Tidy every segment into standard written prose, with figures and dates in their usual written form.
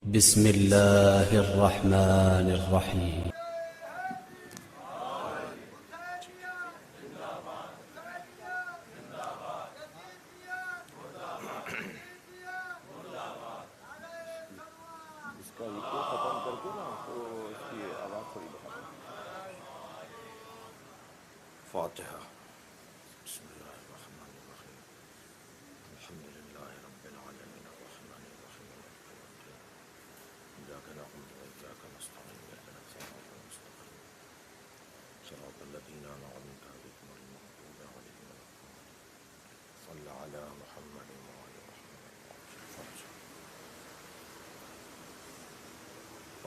بسم الله الرحمن الرحيم. فاتحة. بسم الله الرحمن الرحيم. الحمد لله رب العالمين الرحمن الرحيم مالك يوم الدين. إياك نعبد وإياك نستعين اهدنا الصراط المستقيم صراط الذين أنعمت عليهم غير المغضوب عليهم ولا الضالين. صل على محمد وآل محمد.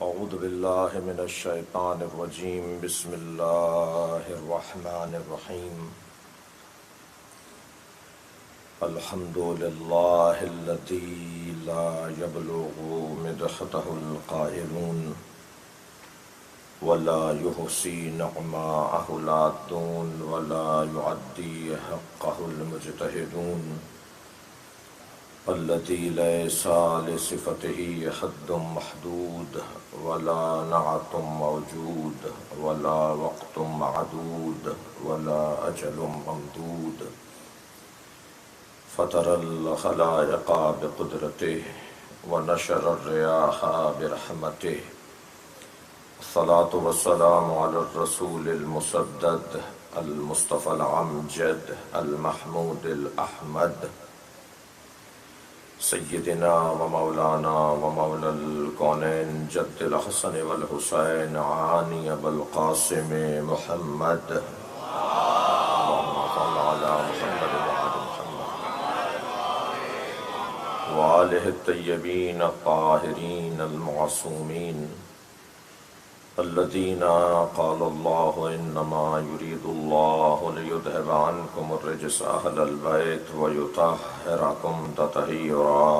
أعوذ بالله من الشيطان الرجيم. بسم الله الرحمن الرحيم. الحمد لله الذي لا يبلغ مدحته القائلون ولا يحصي نعماءه العادون ولا يعدي حقه المجتهدون الذي ليس لصفته حد محدود ولا نعت موجود ولا وقت معدود ولا أجل ممدود فطر الخلائق بقدرته ونشر الرياح برحمته. الصلاة والسلام على الرسول المسدد المصطفى الأمجد المحمود الأحمد سيدنا ومولانا ومولى الكونين جد الحسن والحسين عاني أبا القاسم محمد. اللهم صل على محمد وعلى محمد وآله الطيبين الطاهرين المعصومين الذين قال الله إنما يريد الله ليذهب عنكم الرجس أهل البيت ويطهركم تطهيرا.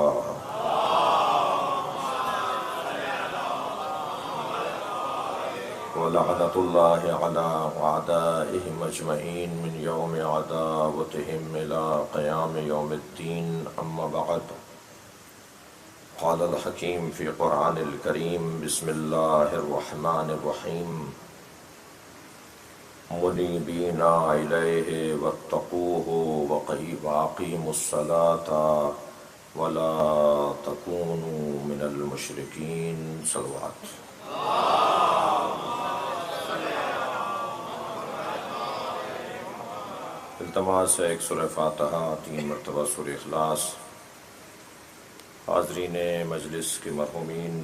ولعنة الله على أعدائهم أجمعين من يوم عداوتهم إلى قيام يوم الدين. أما بعد، قال الحكيم في قرآن الكريم. بسم الله الرحمن الرحيم. منيبين إليه واتقوه وأقيموا الصلاة ولا تكونوا من المشركين. صلوات. التماس ہے ایک سورہ فاتحہ، 3 مرتبہ سورہ اخلاص. حاضرین مجلس کے مرحومین،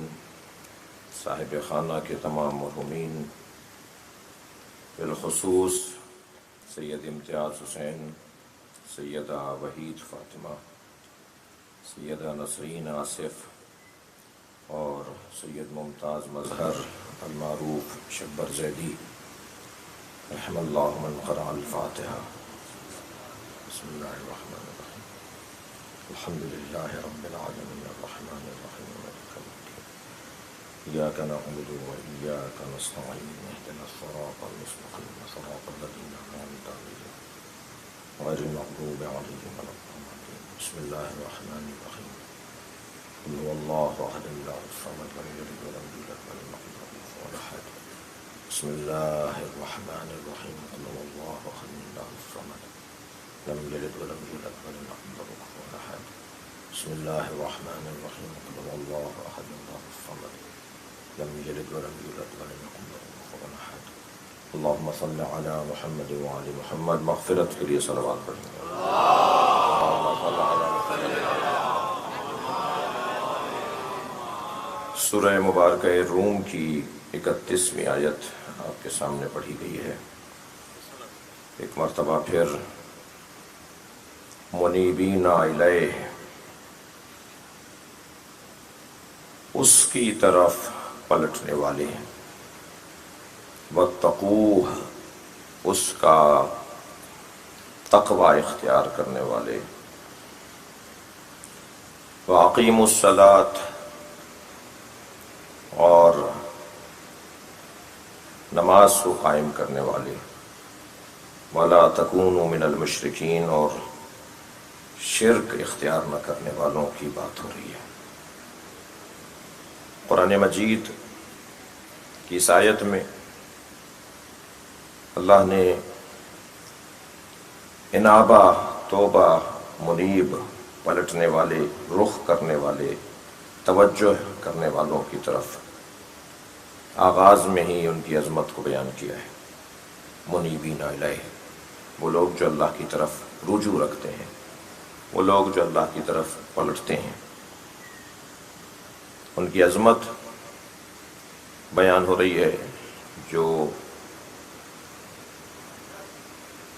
صاحب خانہ کے تمام مرحومین، بالخصوص سید امتیاز حسین، سیدہ وحید فاطمہ، سیدہ نسرین آصف اور سید ممتاز مظہر المعروف شبر زیدی، رحم اللہ من قرأ الفاتحہ. بسم اللہ الرحمن الرحیم. الحمد لله رب العالمين الرحمن الرحيم مالك يوم الدين. إياك نعبد وإياك نستعين اهدنا الصراط المستقيم صراط الذين أنعمت عليهم غير المغضوب عليهم ولا الضالين. بسم الله الرحمن الرحيم. قل هو الله أحد الله الصمد لم يلد ولم يولد ولم يكن له كفوا أحد. بسم الله الرحمن الرحيم. قل هو الله أحد الله الصمد لم يلد ولم يولد ولم يكن له كفوا أحد. بسم الله الرحمن الرحيم. قل هو الله أحد الله الصمد لم يلد ولم يولد ولم يكن له كفوا أحد. اللهم صل على محمد وعلى محمد. مغفرت کے لیے صلوات پڑھیں. اللهم صل على محمد. سورہ مبارکہ روم کی 31ویں آیت آپ کے سامنے پڑھی گئی ہے. ایک مرتبہ پھر منیبین الیہ، اس کی طرف پلٹنے والے، واتقوہ، اس کا تقوی اختیار کرنے والے، واقیموا الصلاۃ، اور نماز کو قائم کرنے والے، ولا تکونوا من المشرکین، اور شرک اختیار نہ کرنے والوں کی بات ہو رہی ہے. قرآن مجید کی اس آیت میں اللہ نے انابہ، توبہ، منیب، پلٹنے والے، رخ کرنے والے، توجہ کرنے والوں کی طرف آغاز میں ہی ان کی عظمت کو بیان کیا ہے۔ منیبین الیہ، وہ لوگ جو اللہ کی طرف رجوع رکھتے ہیں، وہ لوگ جو اللہ کی طرف پلٹتے ہیں، ان کی عظمت بیان ہو رہی ہے جو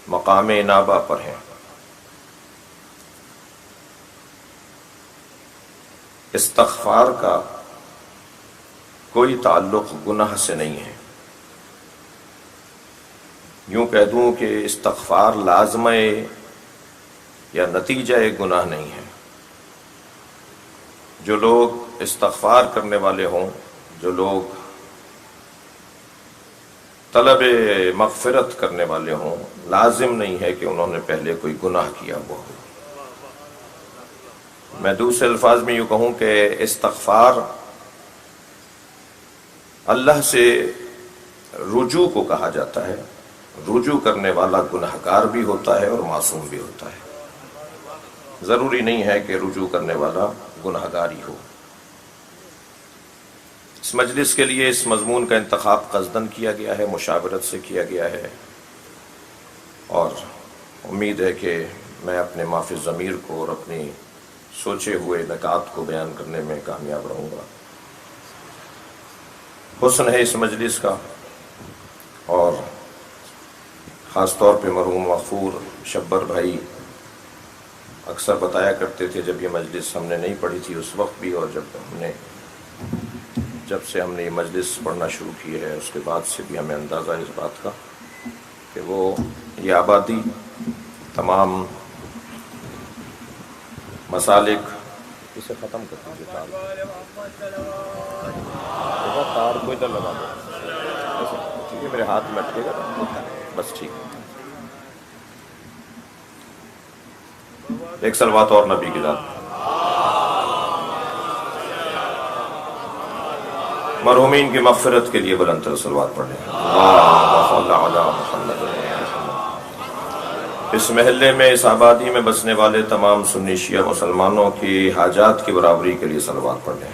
مقام انابہ پر ہیں۔ استغفار کا کوئی تعلق گناہ سے نہیں ہے۔ یوں کہہ دوں کہ استغفار لازمہ یا نتیجہ گناہ نہیں ہے۔ جو لوگ استغفار کرنے والے ہوں، جو لوگ طلب مغفرت کرنے والے ہوں، لازم نہیں ہے کہ انہوں نے پہلے کوئی گناہ کیا ہوا ہو۔ میں دوسرے الفاظ میں یوں کہوں کہ استغفار اللہ سے رجوع کو کہا جاتا ہے۔ رجوع کرنے والا گناہگار بھی ہوتا ہے اور معصوم بھی ہوتا ہے۔ ضروری نہیں ہے کہ رجوع کرنے والا گناہگار ہی ہو۔ اس مجلس کے لیے اس مضمون کا انتخاب قصداً کیا گیا ہے، مشاورت سے کیا گیا ہے، اور امید ہے کہ میں اپنے معافی ضمیر کو اور اپنی سوچے ہوئے نکات کو بیان کرنے میں کامیاب رہوں گا۔ حسن ہے اس مجلس کا، اور خاص طور پہ مرحوم غفور شبر بھائی اکثر بتایا کرتے تھے جب یہ مجلس ہم نے نہیں پڑھی تھی اس وقت بھی، اور جب سے ہم نے یہ مجلس پڑھنا شروع کی ہے اس کے بعد سے بھی ہمیں اندازہ ہے اس بات کا کہ وہ یہ آبادی تمام مسالک، اسے ختم کر دیجیے، تار کو ادھر لگا دو، ٹھیک ہے، میرے ہاتھ میں اٹکے گا بس، ٹھیک ہے۔ ایک صلوات اور نبی کی ذات۔ مرحومین کی مغفرت کے لیے بلند تر صلوات پڑھیں۔ اللہم صل علی محمد۔ اس محلے میں، اس آبادی میں بسنے والے تمام سنی شیعہ مسلمانوں کی حاجات کی برابری کے لیے صلوات پڑھیں۔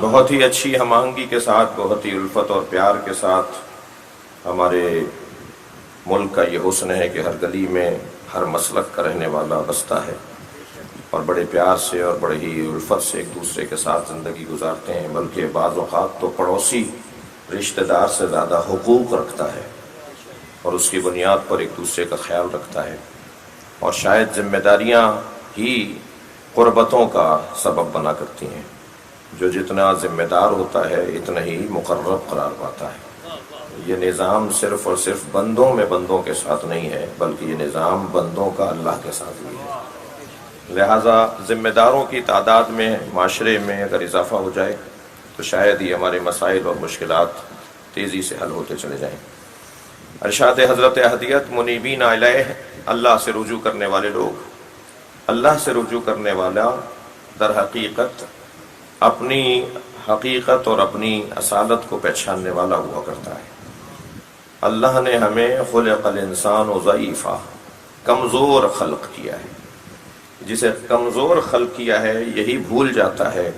بہت ہی اچھی ہم آہنگی کے ساتھ، بہت ہی الفت اور پیار کے ساتھ ہمارے ملک کا یہ حسن ہے کہ ہر گلی میں ہر مسلک کا رہنے والا بستا ہے، اور بڑے پیار سے اور بڑے ہی الفت سے ایک دوسرے کے ساتھ زندگی گزارتے ہیں، بلکہ بعض اوقات تو پڑوسی رشتہ دار سے زیادہ حقوق رکھتا ہے اور اس کی بنیاد پر ایک دوسرے کا خیال رکھتا ہے، اور شاید ذمہ داریاں ہی قربتوں کا سبب بنا کرتی ہیں۔ جو جتنا ذمہ دار ہوتا ہے اتنا ہی مقرب قرار پاتا ہے۔ یہ نظام صرف اور صرف بندوں میں بندوں کے ساتھ نہیں ہے، بلکہ یہ نظام بندوں کا اللہ کے ساتھ بھی ہے۔ لہٰذا ذمہ داروں کی تعداد میں معاشرے میں اگر اضافہ ہو جائے تو شاید ہی ہمارے مسائل اور مشکلات تیزی سے حل ہوتے چلے جائیں۔ ارشاد حضرت احدیت منیبین الیہ، اللہ سے رجوع کرنے والے لوگ، اللہ سے رجوع کرنے والا در حقیقت اپنی حقیقت اور اپنی اصالت کو پہچاننے والا ہوا کرتا ہے۔ اللہ نے ہمیں خلق الانسان ضعیفا، کمزور خلق کیا ہے۔ جسے کمزور خلق کیا ہے یہی بھول جاتا ہے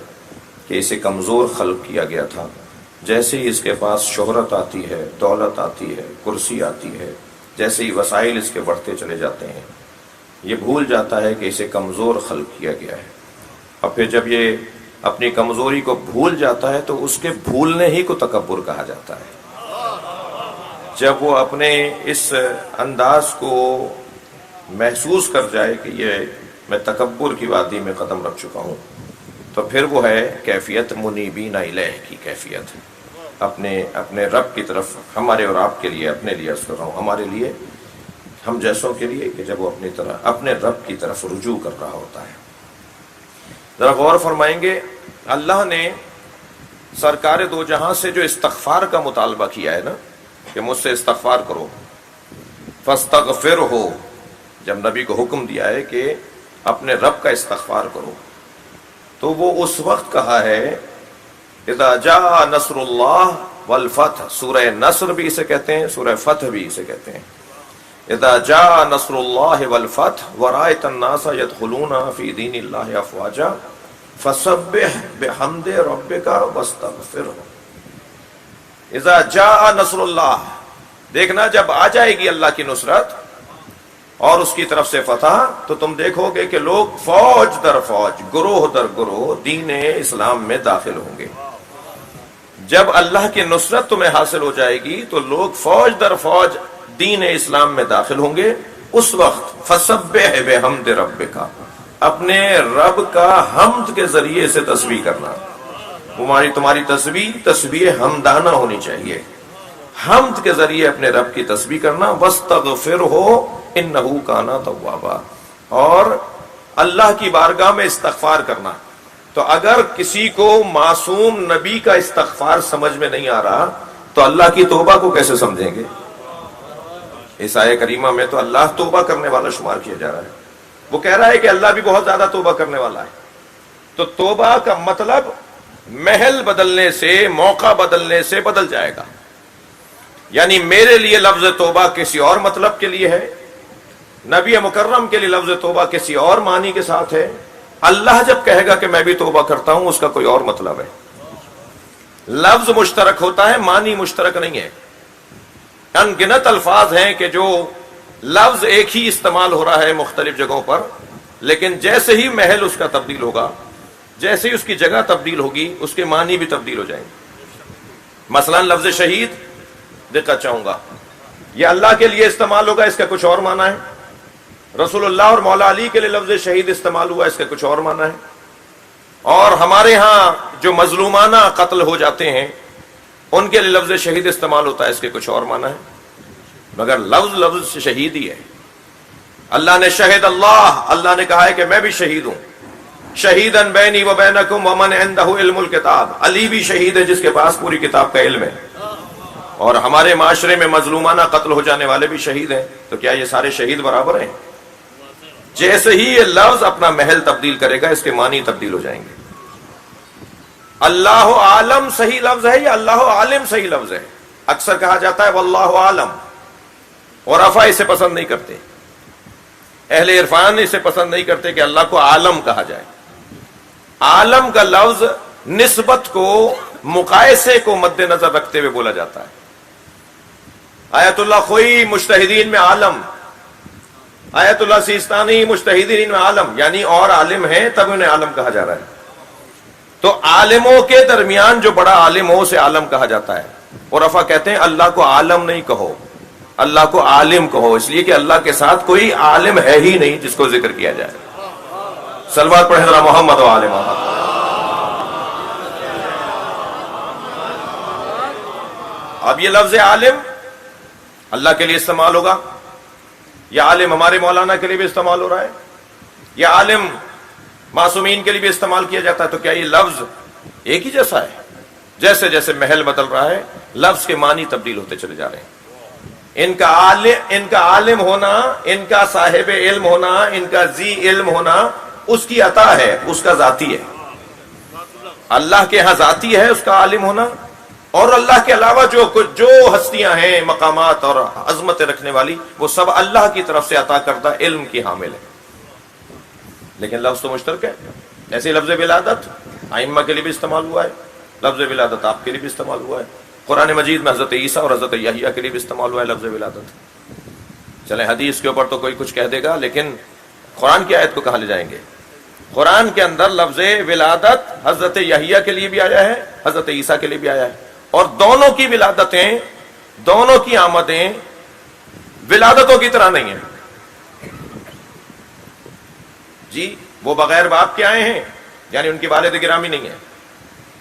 کہ اسے کمزور خلق کیا گیا تھا۔ جیسے ہی اس کے پاس شہرت آتی ہے، دولت آتی ہے، کرسی آتی ہے، جیسے ہی وسائل اس کے بڑھتے چلے جاتے ہیں، یہ بھول جاتا ہے کہ اسے کمزور خلق کیا گیا ہے۔ اور پھر جب یہ اپنی کمزوری کو بھول جاتا ہے تو اس کے بھولنے ہی کو تکبر کہا جاتا ہے۔ جب وہ اپنے اس انداز کو محسوس کر جائے کہ یہ میں تکبر کی وادی میں قدم رکھ چکا ہوں، تو پھر وہ ہے کیفیت منیبین الیہ کی کیفیت، اپنے رب کی طرف، ہمارے اور آپ کے لیے، اپنے لیے عرض کر رہا ہوں، ہمارے لیے، ہم جیسوں کے لیے، کہ جب وہ اپنے رب کی طرف رجوع کر رہا ہوتا ہے۔ ذرا غور فرمائیں گے، اللہ نے سرکار دو جہاں سے جو استغفار کا مطالبہ کیا ہے نا، کہ مجھ سے استغفار کرو، فاستغفر ہو، جب نبی کو حکم دیا ہے کہ اپنے رب کا استغفار کرو، تو وہ اس وقت کہا ہے اذا جاء نصر اللہ والفتح، سورہ نصر بھی اسے کہتے ہیں، سورہ فتح بھی اسے کہتے ہیں، اذا جاء نصر اللہ والفتح ورأیت الناس يدخلون فی دین اللہ افواجا فسبح بحمد ربک واستغفرہ۔ اذا جاء نصر اللہ، دیکھنا جب آ جائے گی اللہ کی نصرت اور اس کی طرف سے فتح، تو تم دیکھو گے کہ لوگ فوج در فوج، گروہ در گروہ دین اسلام میں داخل ہوں گے۔ جب اللہ کی نصرت تمہیں حاصل ہو جائے گی تو لوگ فوج در فوج دین اسلام میں داخل ہوں گے، اس وقت فسبح بحمد ربک، اپنے رب کا حمد کے ذریعے سے تسبیح کرنا۔ تمہاری تسبیح حمدانہ ہونی چاہیے، حمد کے ذریعے اپنے رب کی تسبیح کرنا، واستغفرہ انہ کان توابا، اور اللہ کی بارگاہ میں استغفار کرنا۔ تو اگر کسی کو معصوم نبی کا استغفار سمجھ میں نہیں آ رہا تو اللہ کی توبہ کو کیسے سمجھیں گے؟ اس آیہ کریمہ میں تو اللہ توبہ کرنے والا شمار کیا جا رہا ہے، وہ کہہ رہا ہے کہ اللہ بھی بہت زیادہ توبہ کرنے والا ہے۔ تو توبہ کا مطلب محل بدلنے سے، موقع بدلنے سے بدل جائے گا۔ یعنی میرے لیے لفظ توبہ کسی اور مطلب کے لیے ہے، نبی مکرم کے لیے لفظ توبہ کسی اور معنی کے ساتھ ہے، اللہ جب کہے گا کہ میں بھی توبہ کرتا ہوں اس کا کوئی اور مطلب ہے۔ لفظ مشترک ہوتا ہے، معنی مشترک نہیں ہے۔ ان گنت الفاظ ہیں کہ جو لفظ ایک ہی استعمال ہو رہا ہے مختلف جگہوں پر، لیکن جیسے ہی محل اس کا تبدیل ہوگا، جیسے ہی اس کی جگہ تبدیل ہوگی، اس کے معنی بھی تبدیل ہو جائیں گے۔ مثلا لفظ شہید دقت چاہوں گا، یہ اللہ کے لیے استعمال ہوگا، اس کا کچھ اور معنی ہے۔ رسول اللہ اور مولا علی کے لیے لفظ شہید استعمال ہوا، اس کا کچھ اور معنی ہے۔ اور ہمارے ہاں جو مظلومانہ قتل ہو جاتے ہیں ان کے لیے لفظ شہید استعمال ہوتا ہے، اس کے کچھ اور معنی ہے، مگر لفظ شہید ہی ہے۔ اللہ نے شہد اللہ نے کہا ہے کہ میں بھی شہید ہوں، شہیدن بینی و بینکم ومن عنده علم الکتاب، علی بھی شہید ہے جس کے پاس پوری کتاب کا علم ہے، اور ہمارے معاشرے میں مظلومانہ قتل ہو جانے والے بھی شہید ہیں۔ تو کیا یہ سارے شہید برابر ہیں؟ جیسے ہی یہ لفظ اپنا محل تبدیل کرے گا اس کے معنی تبدیل ہو جائیں گے۔ اللہ عالم صحیح لفظ ہے یا اللہ عالم صحیح لفظ ہے؟ اکثر کہا جاتا ہے واللہ عالم، اور عرفا اسے پسند نہیں کرتے، اہل عرفان اسے پسند نہیں کرتے کہ اللہ کو عالم کہا جائے۔ عالم کا لفظ نسبت کو، مقایسے کو مد نظر رکھتے ہوئے بولا جاتا ہے۔ آیت اللہ خوئی مجتہدین میں عالم، آیت اللہ سیستانی مجتہدین میں عالم، یعنی اور عالم ہیں تب انہیں عالم کہا جا رہا ہے۔ تو عالموں کے درمیان جو بڑا عالم ہو اسے عالم کہا جاتا ہے، اور عرفا کہتے ہیں اللہ کو عالم نہیں کہو، اللہ کو عالم کہو، اس لیے کہ اللہ کے ساتھ کوئی عالم ہے ہی نہیں جس کو ذکر کیا جائے۔ صلوات پڑھیں ذرا محمد و آل محمد۔ اب یہ لفظ عالم اللہ کے لیے استعمال ہوگا، یہ عالم ہمارے مولانا کے لیے بھی استعمال ہو رہا ہے، یہ عالم معصومین کے لیے بھی استعمال کیا جاتا ہے۔ تو کیا یہ لفظ ایک ہی جیسا ہے؟ جیسے جیسے محل بدل رہا ہے لفظ کے معنی تبدیل ہوتے چلے جا رہے ہیں۔ ان کا عالم ہونا، ان کا صاحب علم ہونا، ان کا ذی علم ہونا اس کی عطا ہے، اس کا ذاتی ہے۔ اللہ کے ہاں ذاتی ہے اس کا عالم ہونا، اور اللہ کے علاوہ جو ہستیاں ہیں، مقامات اور عظمت رکھنے والی، وہ سب اللہ کی طرف سے عطا کردہ علم کی حامل ہے۔ لیکن لفظ تو مشترک ہے۔ ایسے لفظ ولادت ائمہ کے لیے بھی استعمال ہوا ہے، لفظ ولادت آپ کے لیے بھی استعمال ہوا ہے، قرآن مجید میں حضرت عیسیٰ اور حضرت یحییٰ کے لیے بھی استعمال ہوا ہے لفظ ولادت۔ چلیں حدیث کے اوپر تو کوئی کچھ کہہ دے گا، لیکن قرآن کی آیت کو کہاں لے جائیں گے؟ قرآن کے اندر لفظ ولادت حضرت یحییٰ کے لیے بھی آیا ہے، حضرت عیسیٰ کے لیے بھی آیا ہے، اور دونوں کی ولادتیں، دونوں کی آمدیں ولادتوں کی طرح نہیں ہیں۔ جی وہ بغیر باپ کے آئے ہیں، یعنی ان کی والد گرامی نہیں ہے،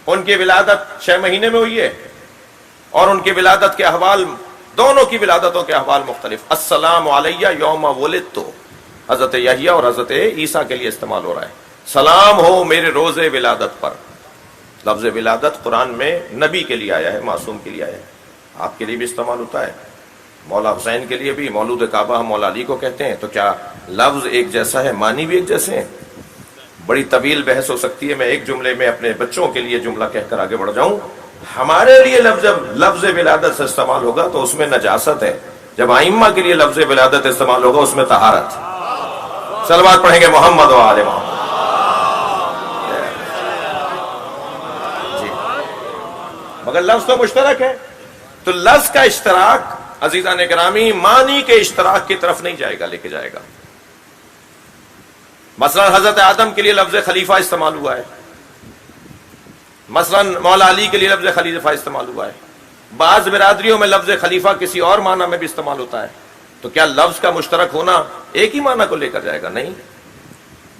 ان کی ولادت 6 مہینے میں ہوئی ہے، اور ان کی ولادت کے احوال، دونوں کی ولادتوں کے احوال مختلف۔ السلام علیہ یوم ولدت حضرت یحییٰ اور حضرت عیسیٰ کے لیے استعمال ہو رہا ہے، سلام ہو میرے روز ولادت پر۔ لفظ ولادت قرآن میں نبی کے لیے آیا ہے، معصوم کے لیے آیا ہے، آپ کے لیے بھی استعمال ہوتا ہے۔ مولا حسین کے لیے بھی مولود کعبہ ہم مولا علی کو کہتے ہیں، تو کیا لفظ ایک جیسا ہے، معنی بھی ایک جیسے ہیں؟ بڑی طویل بحث ہو سکتی ہے، میں ایک جملے میں اپنے بچوں کے لیے جملہ کہہ کر آگے بڑھ جاؤں. ہمارے لیے جب لفظ ولادت سے استعمال ہوگا تو اس میں نجاست ہے، جب ائمہ کے لیے لفظ ولادت استعمال ہوگا اس میں طہارت. صلوات پڑھیں گے محمد و آل محمد. جی مگر لفظ تو مشترک ہے، تو لفظ کا اشتراک عزیزان گرامی معنی کے اشتراک کی طرف نہیں جائے گا، لے کے جائے گا. مثلا حضرت آدم کے لیے لفظ خلیفہ استعمال ہوا ہے، مثلا مولا علی کے لیے لفظ خلیفہ استعمال ہوا ہے. بعض برادریوں میں لفظ خلیفہ کسی اور معنی میں بھی استعمال ہوتا ہے. تو کیا لفظ کا مشترک ہونا ایک ہی معنی کو لے کر جائے گا؟ نہیں،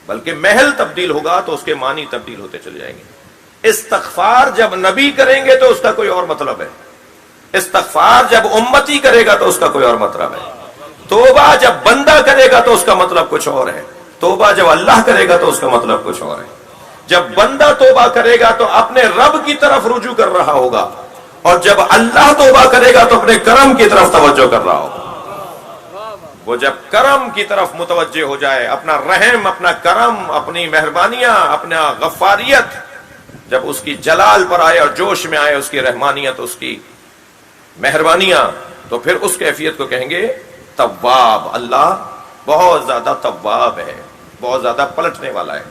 بلکہ محل تبدیل ہوگا تو اس کے معنی تبدیل ہوتے چلے جائیں گے. استغفار جب نبی کریں گے تو اس کا کوئی اور مطلب ہے، استغفار جب امتی کرے گا تو اس کا کوئی اور مطلب ہے، توبہ جب بندہ کرے گا تو اس کا مطلب کچھ اور ہے، توبہ جب اللہ کرے گا تو اس کا مطلب کچھ اور ہے. جب بندہ توبہ کرے گا تو اپنے رب کی طرف رجوع کر رہا ہوگا، اور جب اللہ توبہ کرے گا تو اپنے کرم کی طرف توجہ کر رہا ہوگا. وہ جب کرم کی طرف متوجہ ہو جائے، اپنا رحم، اپنا کرم، اپنی مہربانیاں، اپنا غفاریت جب اس کی جلال پر آئے اور جوش میں آئے، اس کی رحمانیت، اس کی مہربانیاں، تو پھر اس کیفیت کو کہیں گے تواب. اللہ بہت زیادہ تواب ہے، بہت زیادہ پلٹنے والا ہے.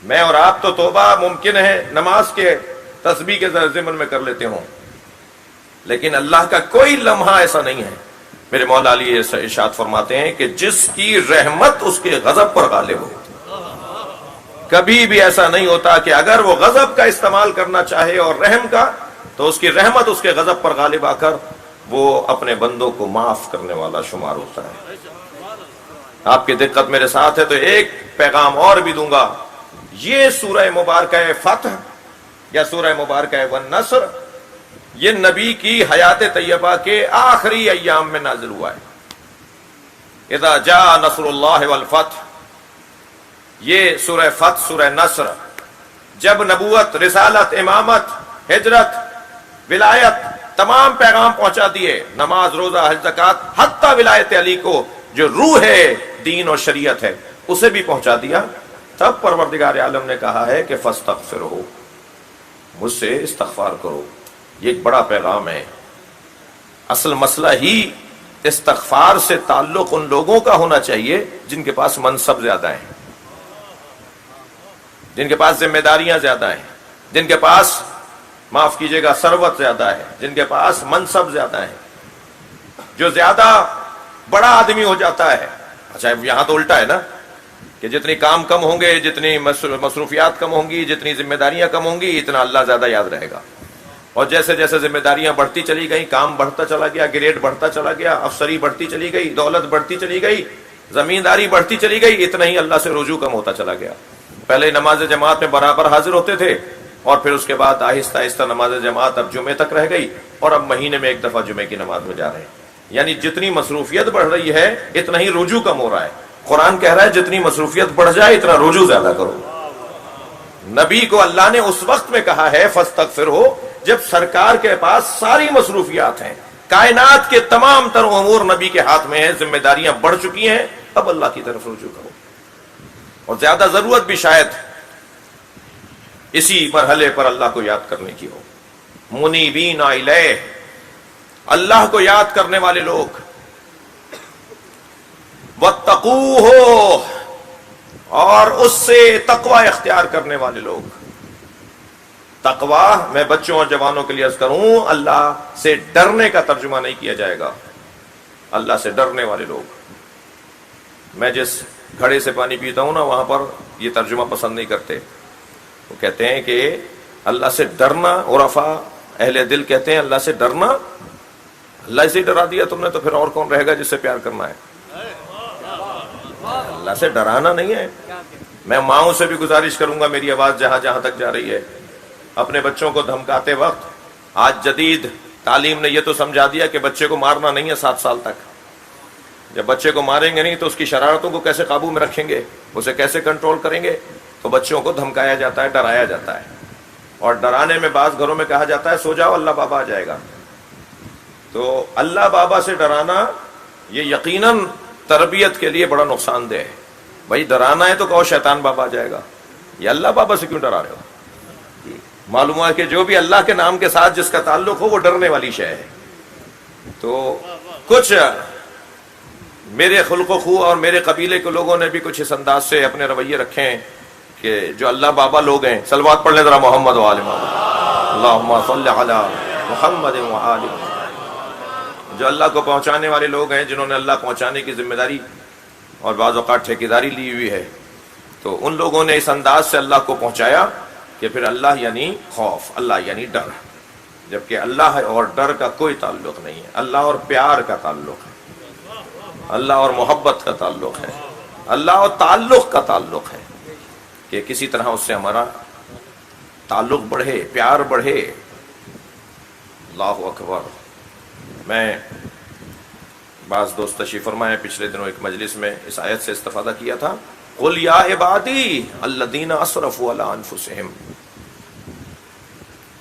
میں اور آپ تو توبہ ممکن ہے نماز کے تسبیح کے ضمن میں کر لیتے ہوں، لیکن اللہ کا کوئی لمحہ ایسا نہیں ہے. میرے مولا علی ارشاد فرماتے ہیں کہ جس کی رحمت اس کے غضب پر غالب ہو. کبھی بھی ایسا نہیں ہوتا کہ اگر وہ غضب کا استعمال کرنا چاہے اور رحم کا، تو اس کی رحمت اس کے غضب پر غالب آ کر وہ اپنے بندوں کو معاف کرنے والا شمار ہوتا ہے. آپ کی دقت میرے ساتھ ہے تو ایک پیغام اور بھی دوں گا. یہ سورہ مبارکہ فتح یا سورہ مبارکہ والنصر یہ نبی کی حیات طیبہ کے آخری ایام میں نازل ہوا ہے. اذا جاء نصر اللہ والفتح، یہ سورہ فتح، سورہ نصر جب نبوت، رسالت، امامت، ہجرت، ولایت، تمام پیغام پہنچا دیے، نماز، روزہ، حج، زکات، حتی ولایت علی کو جو روح ہے دین اور شریعت ہے اسے بھی پہنچا دیا، تب پروردگار عالم نے کہا ہے کہ فاستغفروا، مجھ سے استغفار کرو. یہ ایک بڑا پیغام ہے. اصل مسئلہ ہی استغفار سے تعلق ان لوگوں کا ہونا چاہیے جن کے پاس منصب زیادہ ہیں، جن کے پاس ذمہ داریاں زیادہ ہیں، جن کے پاس معاف کیجئے گا ثروت زیادہ ہے، جن کے پاس منصب زیادہ ہے. جو زیادہ بڑا آدمی ہو جاتا ہے، اچھا یہاں تو الٹا ہے نا کہ جتنی کام کم ہوں گے، جتنی مصروفیات کم ہوں گی، جتنی ذمہ داریاں کم ہوں گی، اتنا اللہ زیادہ یاد رہے گا. اور جیسے جیسے ذمہ داریاں بڑھتی چلی گئی، کام بڑھتا چلا گیا، گریڈ بڑھتا چلا گیا، افسری بڑھتی چلی گئی، دولت بڑھتی چلی گئی، زمینداری بڑھتی چلی گئی، اتنا ہی اللہ سے رجوع کم ہوتا چلا گیا. پہلے نماز جماعت میں برابر حاضر ہوتے تھے، اور پھر اس کے بعد آہستہ آہستہ نماز جماعت اب جمعے تک رہ گئی، اور اب مہینے میں ایک دفعہ جمعے کی نماز میں جا رہے ہیں. یعنی جتنی مصروفیت بڑھ رہی ہے اتنا ہی رجوع کم ہو رہا ہے. قرآن کہہ رہا ہے جتنی مصروفیت بڑھ جائے اتنا رجوع زیادہ کرو. نبی کو اللہ نے اس وقت میں کہا ہے فاستغفروا جب سرکار کے پاس ساری مصروفیات ہیں، کائنات کے تمام تر امور نبی کے ہاتھ میں ہیں، ذمہ داریاں بڑھ چکی ہیں، اب اللہ کی طرف رجوع کرو. اور زیادہ ضرورت بھی شاید اسی مرحلے پر اللہ کو یاد کرنے کی ہو. منیبین الیہ، اللہ کو یاد کرنے والے لوگ، واتقوہ، اور اس سے تقوی اختیار کرنے والے لوگ. تقوی میں بچوں اور جوانوں کے لیے عرض کروں، اللہ سے ڈرنے کا ترجمہ نہیں کیا جائے گا، اللہ سے ڈرنے والے لوگ. میں جس گھڑے سے پانی پیتا ہوں نا وہاں پر یہ ترجمہ پسند نہیں کرتے. وہ کہتے ہیں کہ اللہ سے ڈرنا، عرفاء اہل دل کہتے ہیں اللہ سے ڈرنا، اللہ سے ڈرا دیا تم نے تو پھر اور کون رہے گا جس سے پیار کرنا ہے. اللہ سے ڈرانا نہیں ہے. میں ماؤں سے بھی گزارش کروں گا، میری آواز جہاں جہاں تک جا رہی ہے، اپنے بچوں کو دھمکاتے وقت، آج جدید تعلیم نے یہ تو سمجھا دیا کہ بچے کو مارنا نہیں ہے 7 سال تک. جب بچے کو ماریں گے نہیں تو اس کی شرارتوں کو کیسے قابو میں رکھیں گے، اسے کیسے کنٹرول کریں گے؟ تو بچوں کو دھمکایا جاتا ہے، ڈرایا جاتا ہے. اور ڈرانے میں بعض گھروں میں کہا جاتا ہے سو جاؤ اللہ بابا آ جائے گا. تو اللہ بابا سے ڈرانا یہ یقیناً تربیت کے لیے بڑا نقصان دہ ہے. بھائی ڈرانا ہے تو کہو شیطان بابا آ جائے گا، یہ اللہ بابا سے کیوں ڈرا رہے ہو؟ معلوم ہے کہ جو بھی اللہ کے نام کے ساتھ جس کا تعلق ہو وہ ڈرنے والی شے ہے. تو کچھ میرے خلق و خو اور میرے قبیلے کے لوگوں نے بھی کچھ اس انداز سے اپنے رویے رکھے ہیں کہ جو اللہ بابا لوگ ہیں، صلوات پڑھ لیں ذرا محمد و آل محمد، اللہم صلی علی محمد و آل محمد. جو اللہ کو پہنچانے والے لوگ ہیں، جنہوں نے اللہ پہنچانے کی ذمہ داری اور بعض اوقات ٹھیکیداری لی ہوئی ہے، تو ان لوگوں نے اس انداز سے اللہ کو پہنچایا کہ پھر اللہ یعنی خوف، اللہ یعنی ڈر، جبکہ اللہ اور ڈر کا کوئی تعلق نہیں ہے. اللہ اور پیار کا تعلق ہے، اللہ اور محبت کا تعلق ہے، اللہ اور تعلق کا تعلق ہے کہ کسی طرح اس سے ہمارا تعلق بڑھے، پیار بڑھے. اللہ اکبر. میں بعض دوست تشریف فرمائے پچھلے دنوں ایک مجلس میں اس آیت سے استفادہ کیا تھا، قل یا عبادی الذین اسرفوا علی انفسہم.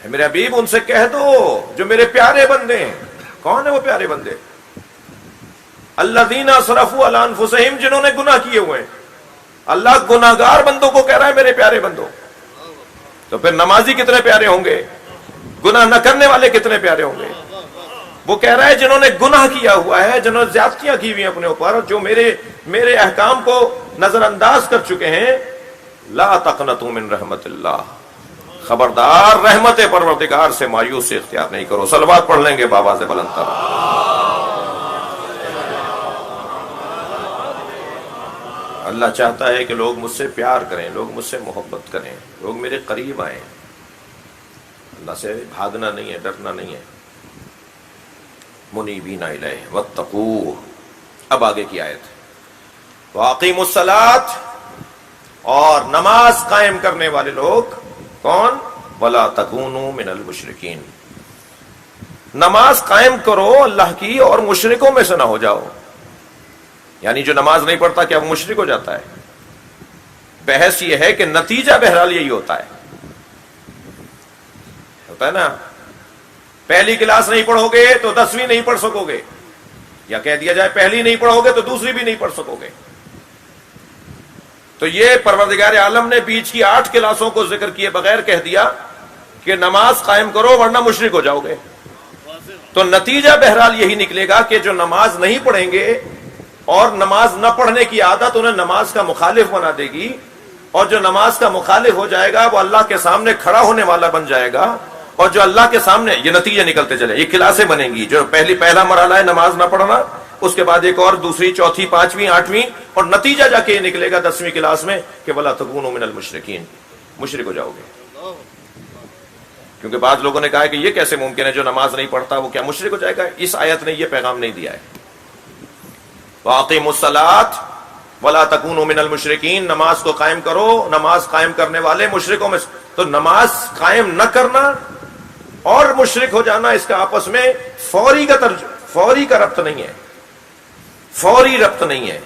میرے حبیب ان سے کہہ دو جو میرے پیارے بندے ہیں. کون ہیں وہ پیارے بندے؟ الذین اسرفوا علی انفسہم، جنہوں نے گناہ کیے ہوئے ہیں. اللہ گناہگار بندوں کو کہہ رہا ہے میرے پیارے بندوں. تو پھر نمازی کتنے پیارے ہوں گے، گناہ نہ کرنے والے کتنے پیارے ہوں گے. وہ کہہ رہا ہے جنہوں نے گناہ کیا ہوا ہے، جنہوں نے زیادتیاں کی ہوئی ہیں اپنے اوپر، جو میرے احکام کو نظر انداز کر چکے ہیں، لا تقنطوا من رحمت اللہ، خبردار رحمت پروردگار سے مایوسی اختیار نہیں کرو. صلوات پڑھ لیں گے بابا سے بلند تر. اللہ چاہتا ہے کہ لوگ مجھ سے پیار کریں، لوگ مجھ سے محبت کریں، لوگ میرے قریب آئیں. اللہ سے بھاگنا نہیں ہے، ڈرنا نہیں ہے. منیبین الیہ واتقوہ. اب آگے کی آیت، واقیموا الصلاۃ، اور نماز قائم کرنے والے لوگ کون؟ ولا تکونوا من المشرکین. نماز قائم کرو اللہ کی اور مشرکوں میں سے نہ ہو جاؤ. یعنی جو نماز نہیں پڑھتا کیا وہ مشرک ہو جاتا ہے؟ بحث یہ ہے کہ نتیجہ بہرحال یہی ہوتا ہے نا. پہلی کلاس نہیں پڑھو گے تو 10ویں نہیں پڑھ سکو گے، یا کہہ دیا جائے پہلی نہیں پڑھو گے تو دوسری بھی نہیں پڑھ سکو گے. تو یہ پروردگار عالم نے بیچ کی 8 کلاسوں کو ذکر کیے بغیر کہہ دیا کہ نماز قائم کرو ورنہ مشرک ہو جاؤ گے. تو نتیجہ بہرحال یہی نکلے گا کہ جو نماز نہیں پڑھیں گے اور نماز نہ پڑھنے کی عادت انہیں نماز کا مخالف بنا دے گی، اور جو نماز کا مخالف ہو جائے گا وہ اللہ کے سامنے کھڑا ہونے والا بن جائے گا. اور جو اللہ کے سامنے، یہ نتیجے نکلتے چلے، یہ کلاسیں بنیں گی. جو پہلا مرحلہ ہے نماز نہ پڑھنا، اس کے بعد ایک اور، دوسری، چوتھی، 5ویں، 8ویں، اور نتیجہ جا کے یہ نکلے گا 10ویں کلاس میں کہ ولا تکونوا من المشرکین، مشرک ہو جاؤ گے. کیونکہ بعض لوگوں نے کہا ہے کہ یہ کیسے ممکن ہے جو نماز نہیں پڑھتا وہ کیا مشرک ہو جائے گا؟ اس آیت نے یہ پیغام نہیں دیا ہے. واقیموا الصلاۃ ولا تکونوا من المشرکین. نماز کو قائم کرو، نماز قائم کرنے والے مشرکوں میں. تو نماز قائم نہ کرنا اور مشرک ہو جانا، اس کا آپس میں فوری کا ربط نہیں ہے، فوری ربط نہیں ہے.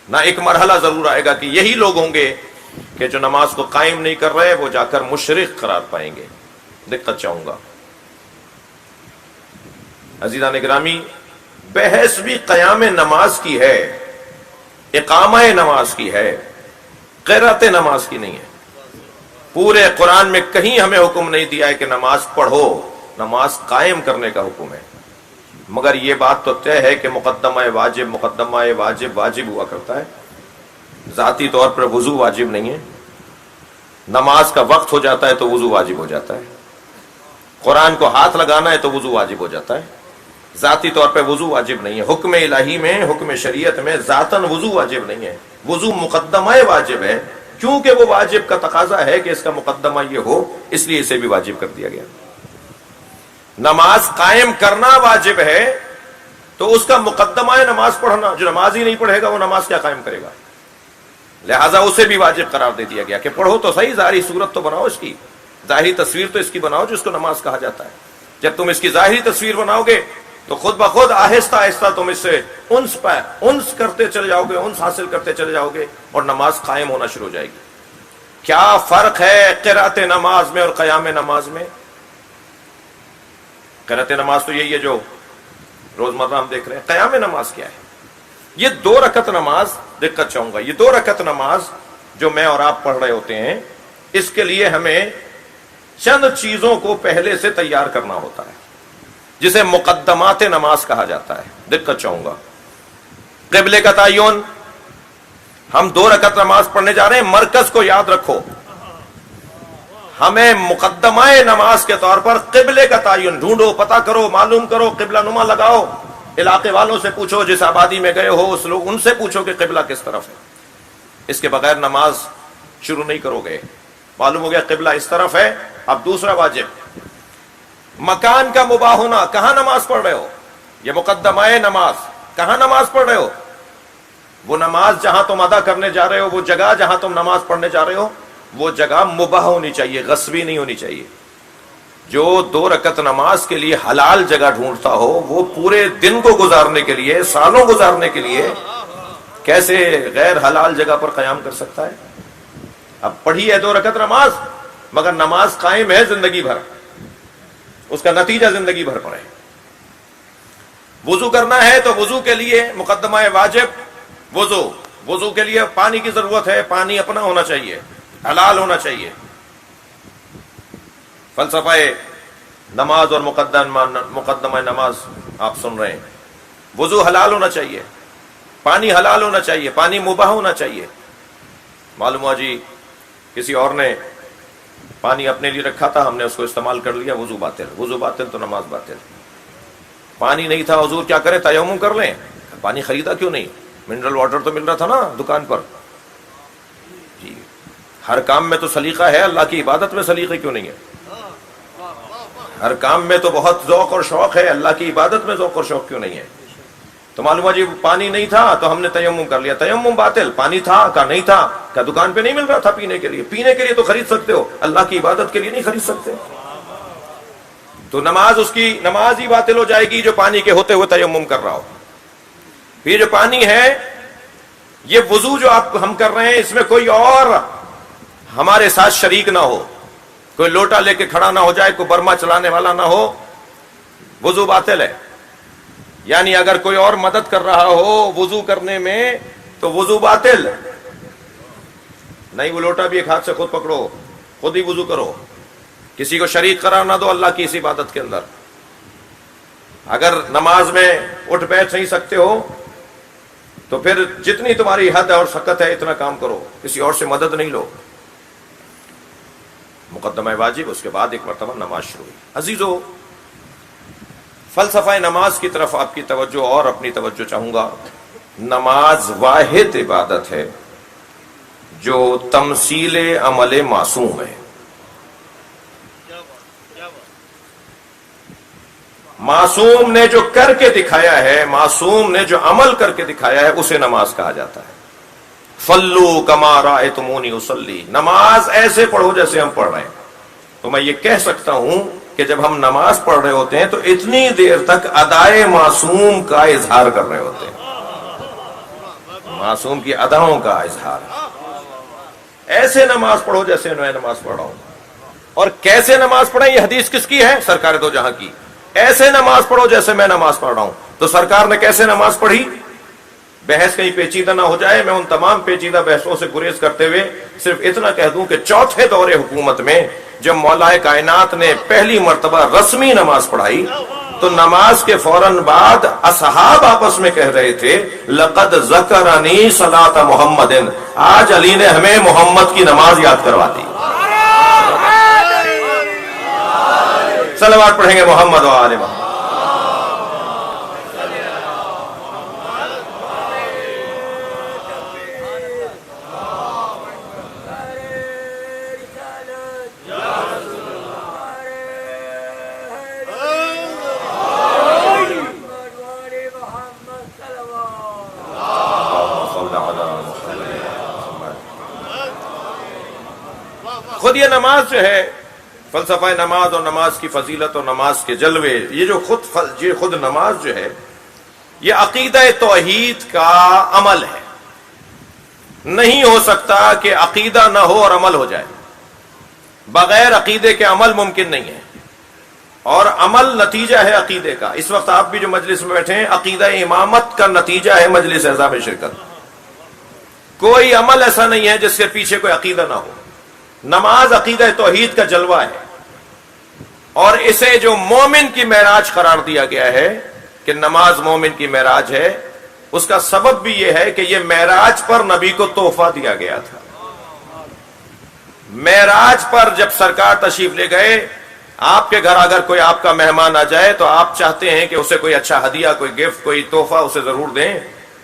نہ ایک مرحلہ ضرور آئے گا کہ یہی لوگ ہوں گے کہ جو نماز کو قائم نہیں کر رہے وہ جا کر مشرک قرار پائیں گے. دقت چاہوں گا عزیزان گرامی، بحث بھی قیام نماز کی ہے، اقامہ نماز کی ہے، قرات نماز کی نہیں ہے. پورے قرآن میں کہیں ہمیں حکم نہیں دیا ہے کہ نماز پڑھو، نماز قائم کرنے کا حکم ہے. مگر یہ بات تو طے ہے کہ مقدمہ واجب واجب ہوا کرتا ہے. ذاتی طور پر وضو واجب نہیں ہے. نماز کا وقت ہو جاتا ہے تو وضو واجب ہو جاتا ہے. قرآن کو ہاتھ لگانا ہے تو وضو واجب ہو جاتا ہے. ذاتی طور پہ وضو واجب نہیں ہے. حکم الہی میں، حکم شریعت میں ذاتاً وضو واجب نہیں ہے. وضو مقدمہ واجب ہے، کیونکہ وہ واجب کا تقاضا ہے کہ اس کا مقدمہ یہ ہو، اس لیے اسے بھی واجب کر دیا گیا. نماز قائم کرنا واجب ہے تو اس کا مقدمہ ہے نماز پڑھنا. جو نماز ہی نہیں پڑھے گا وہ نماز کیا قائم کرے گا؟ لہٰذا اسے بھی واجب قرار دے دیا گیا کہ پڑھو تو صحیح، ظاہری صورت تو بناؤ، اس کی ظاہری تصویر تو اس کی بناؤ جس کو نماز کہا جاتا ہے. جب تم اس کی ظاہری تصویر بناؤ گے تو خود بخود آہستہ آہستہ تم اس سے انس کرتے چلے جاؤ گے، انس حاصل کرتے چلے جاؤ گے اور نماز قائم ہونا شروع ہو جائے گی. کیا فرق ہے قرات نماز میں اور قیام نماز میں؟ قرات نماز تو یہی ہے جو روزمرہ ہم دیکھ رہے ہیں. قیام نماز کیا ہے؟ یہ 2 رکعت نماز، دقت چاہوں گا، یہ 2 رکعت نماز جو میں اور آپ پڑھ رہے ہوتے ہیں، اس کے لیے ہمیں چند چیزوں کو پہلے سے تیار کرنا ہوتا ہے، جسے مقدمات نماز کہا جاتا ہے. دقت چاہوں گا. قبلے کا تعین، ہم 2 رکعت نماز پڑھنے جا رہے ہیں، مرکز کو یاد رکھو. ہمیں مقدمہ نماز کے طور پر قبلے کا تعین ڈھونڈو، پتہ کرو، معلوم کرو، قبلہ نما لگاؤ. علاقے والوں سے پوچھو، جس آبادی میں گئے ہو اس لوگ، ان سے پوچھو کہ قبلہ کس طرف ہے. اس کے بغیر نماز شروع نہیں کرو گے. معلوم ہو گیا قبلہ اس طرف ہے. اب دوسرا واجب، مکان کا مباح ہونا. کہاں نماز پڑھ رہے ہو؟ یہ مقدمہ نماز. کہاں نماز پڑھ رہے ہو؟ وہ نماز جہاں تم ادا کرنے جا رہے ہو، وہ جگہ جہاں تم نماز پڑھنے جا رہے ہو، وہ جگہ مباح ہونی چاہیے، غصبی نہیں ہونی چاہیے. جو 2 رکعت نماز کے لیے حلال جگہ ڈھونڈتا ہو، وہ پورے دن کو گزارنے کے لیے، سالوں گزارنے کے لیے کیسے غیر حلال جگہ پر قیام کر سکتا ہے؟ اب پڑھی ہے 2 رکعت نماز، مگر نماز قائم ہے زندگی بھر، اس کا نتیجہ زندگی بھر پڑے. وضو کرنا ہے تو وضو کے لیے مقدمہ واجب وضو کے لیے پانی کی ضرورت ہے. پانی اپنا ہونا چاہیے، حلال ہونا چاہیے. فلسفہ نماز اور مقدمہ نماز آپ سن رہے ہیں. وضو حلال ہونا چاہیے، پانی حلال ہونا چاہیے، پانی مباح ہونا چاہیے. معلوم ہوا جی کسی اور نے پانی اپنے لیے رکھا تھا، ہم نے اس کو استعمال کر لیا، وضو باطل تو نماز باطل. پانی نہیں تھا، حضور کیا کریں؟ تیمم کر لیں. پانی خریدا کیوں نہیں؟ منرل واٹر تو مل رہا تھا نا دکان پر. جی ہر کام میں تو سلیقہ ہے، اللہ کی عبادت میں سلیقہ کیوں نہیں ہے؟ ہر کام میں تو بہت ذوق اور شوق ہے، اللہ کی عبادت میں ذوق اور شوق کیوں نہیں ہے؟ تو معلوم ہے جی پانی نہیں تھا تو ہم نے تیمم کر لیا. تیمم باطل. پانی تھا کا نہیں تھا کا دکان پہ نہیں مل رہا تھا پینے کے لیے. پینے کے لیے تو خرید سکتے ہو، اللہ کی عبادت کے لیے نہیں خرید سکتے. تو نماز، اس کی نماز ہی باطل ہو جائے گی جو پانی کے ہوتے ہوئے تیمم کر رہا ہو. یہ جو پانی ہے، یہ وضو جو ہم کر رہے ہیں، اس میں کوئی اور ہمارے ساتھ شریک نہ ہو، کوئی لوٹا لے کے کھڑا نہ ہو جائے، کوئی برما چلانے والا نہ ہو. وضو باطل ہے. یعنی اگر کوئی اور مدد کر رہا ہو وضو کرنے میں تو وضو باطل نہیں. وہ لوٹا بھی ایک ہاتھ سے خود پکڑو، خود ہی وضو کرو، کسی کو شریک قرار نہ دو اللہ کی اس عبادت کے اندر. اگر نماز میں اٹھ بیٹھ نہیں سکتے ہو تو پھر جتنی تمہاری حد اور سکت ہے اتنا کام کرو، کسی اور سے مدد نہیں لو. مقدمہ واجب، اس کے بعد ایک مرتبہ نماز شروع ہوئی. عزیزو، فلسفہ نماز کی طرف آپ کی توجہ اور اپنی توجہ چاہوں گا. نماز واحد عبادت ہے جو تمثیل عمل معصوم ہے. معصوم نے جو کر کے دکھایا ہے، معصوم نے جو عمل کر کے دکھایا ہے، اسے نماز کہا جاتا ہے. فلو کما رأیتمونی اصلی، نماز ایسے پڑھو جیسے ہم پڑھ رہے ہیں. تو میں یہ کہہ سکتا ہوں کہ جب ہم نماز پڑھ رہے ہوتے ہیں تو اتنی دیر تک ادائے معصوم کا اظہار کر رہے ہوتے ہیں، معصوم کی اداؤں کا اظہار. ایسے نماز پڑھو جیسے میں نماز پڑھ رہا ہوں. اور کیسے نماز پڑھیں؟ یہ حدیث کس کی ہے؟ سرکار دو جہاں کی. ایسے نماز پڑھو جیسے میں نماز پڑھ رہا ہوں. تو سرکار نے کیسے نماز پڑھی؟ بحث کہیں پیچیدہ نہ ہو جائے، میں ان تمام پیچیدہ بحثوں سے گریز کرتے ہوئے صرف اتنا کہہ دوں کہ چوتھے دور حکومت میں جب مولا کائنات نے پہلی مرتبہ رسمی نماز پڑھائی تو نماز کے فوراً بعد اصحاب آپس میں کہہ رہے تھے لقد ذکرنی صلاۃ محمد، آج علی نے ہمیں محمد کی نماز یاد کروا دی. صلوات پڑھیں گے محمد و آل محمد. خود یہ نماز جو ہے، فلسفہ نماز اور نماز کی فضیلت اور نماز کے جلوے، یہ جو خود نماز جو ہے یہ عقیدہ توحید کا عمل ہے. نہیں ہو سکتا کہ عقیدہ نہ ہو اور عمل ہو جائے. بغیر عقیدے کے عمل ممکن نہیں ہے. اور عمل نتیجہ ہے عقیدے کا. اس وقت آپ بھی جو مجلس میں بیٹھے ہیں، عقیدہ امامت کا نتیجہ ہے مجلس اعزا میں شرکت. کوئی عمل ایسا نہیں ہے جس کے پیچھے کوئی عقیدہ نہ ہو. نماز عقیدہ توحید کا جلوہ ہے، اور اسے جو مومن کی معراج قرار دیا گیا ہے کہ نماز مومن کی معراج ہے، اس کا سبب بھی یہ ہے کہ یہ معراج پر نبی کو تحفہ دیا گیا تھا. معراج پر جب سرکار تشریف لے گئے، آپ کے گھر اگر کوئی آپ کا مہمان آ جائے تو آپ چاہتے ہیں کہ اسے کوئی اچھا ہدیہ، کوئی گفٹ، کوئی تحفہ اسے ضرور دیں.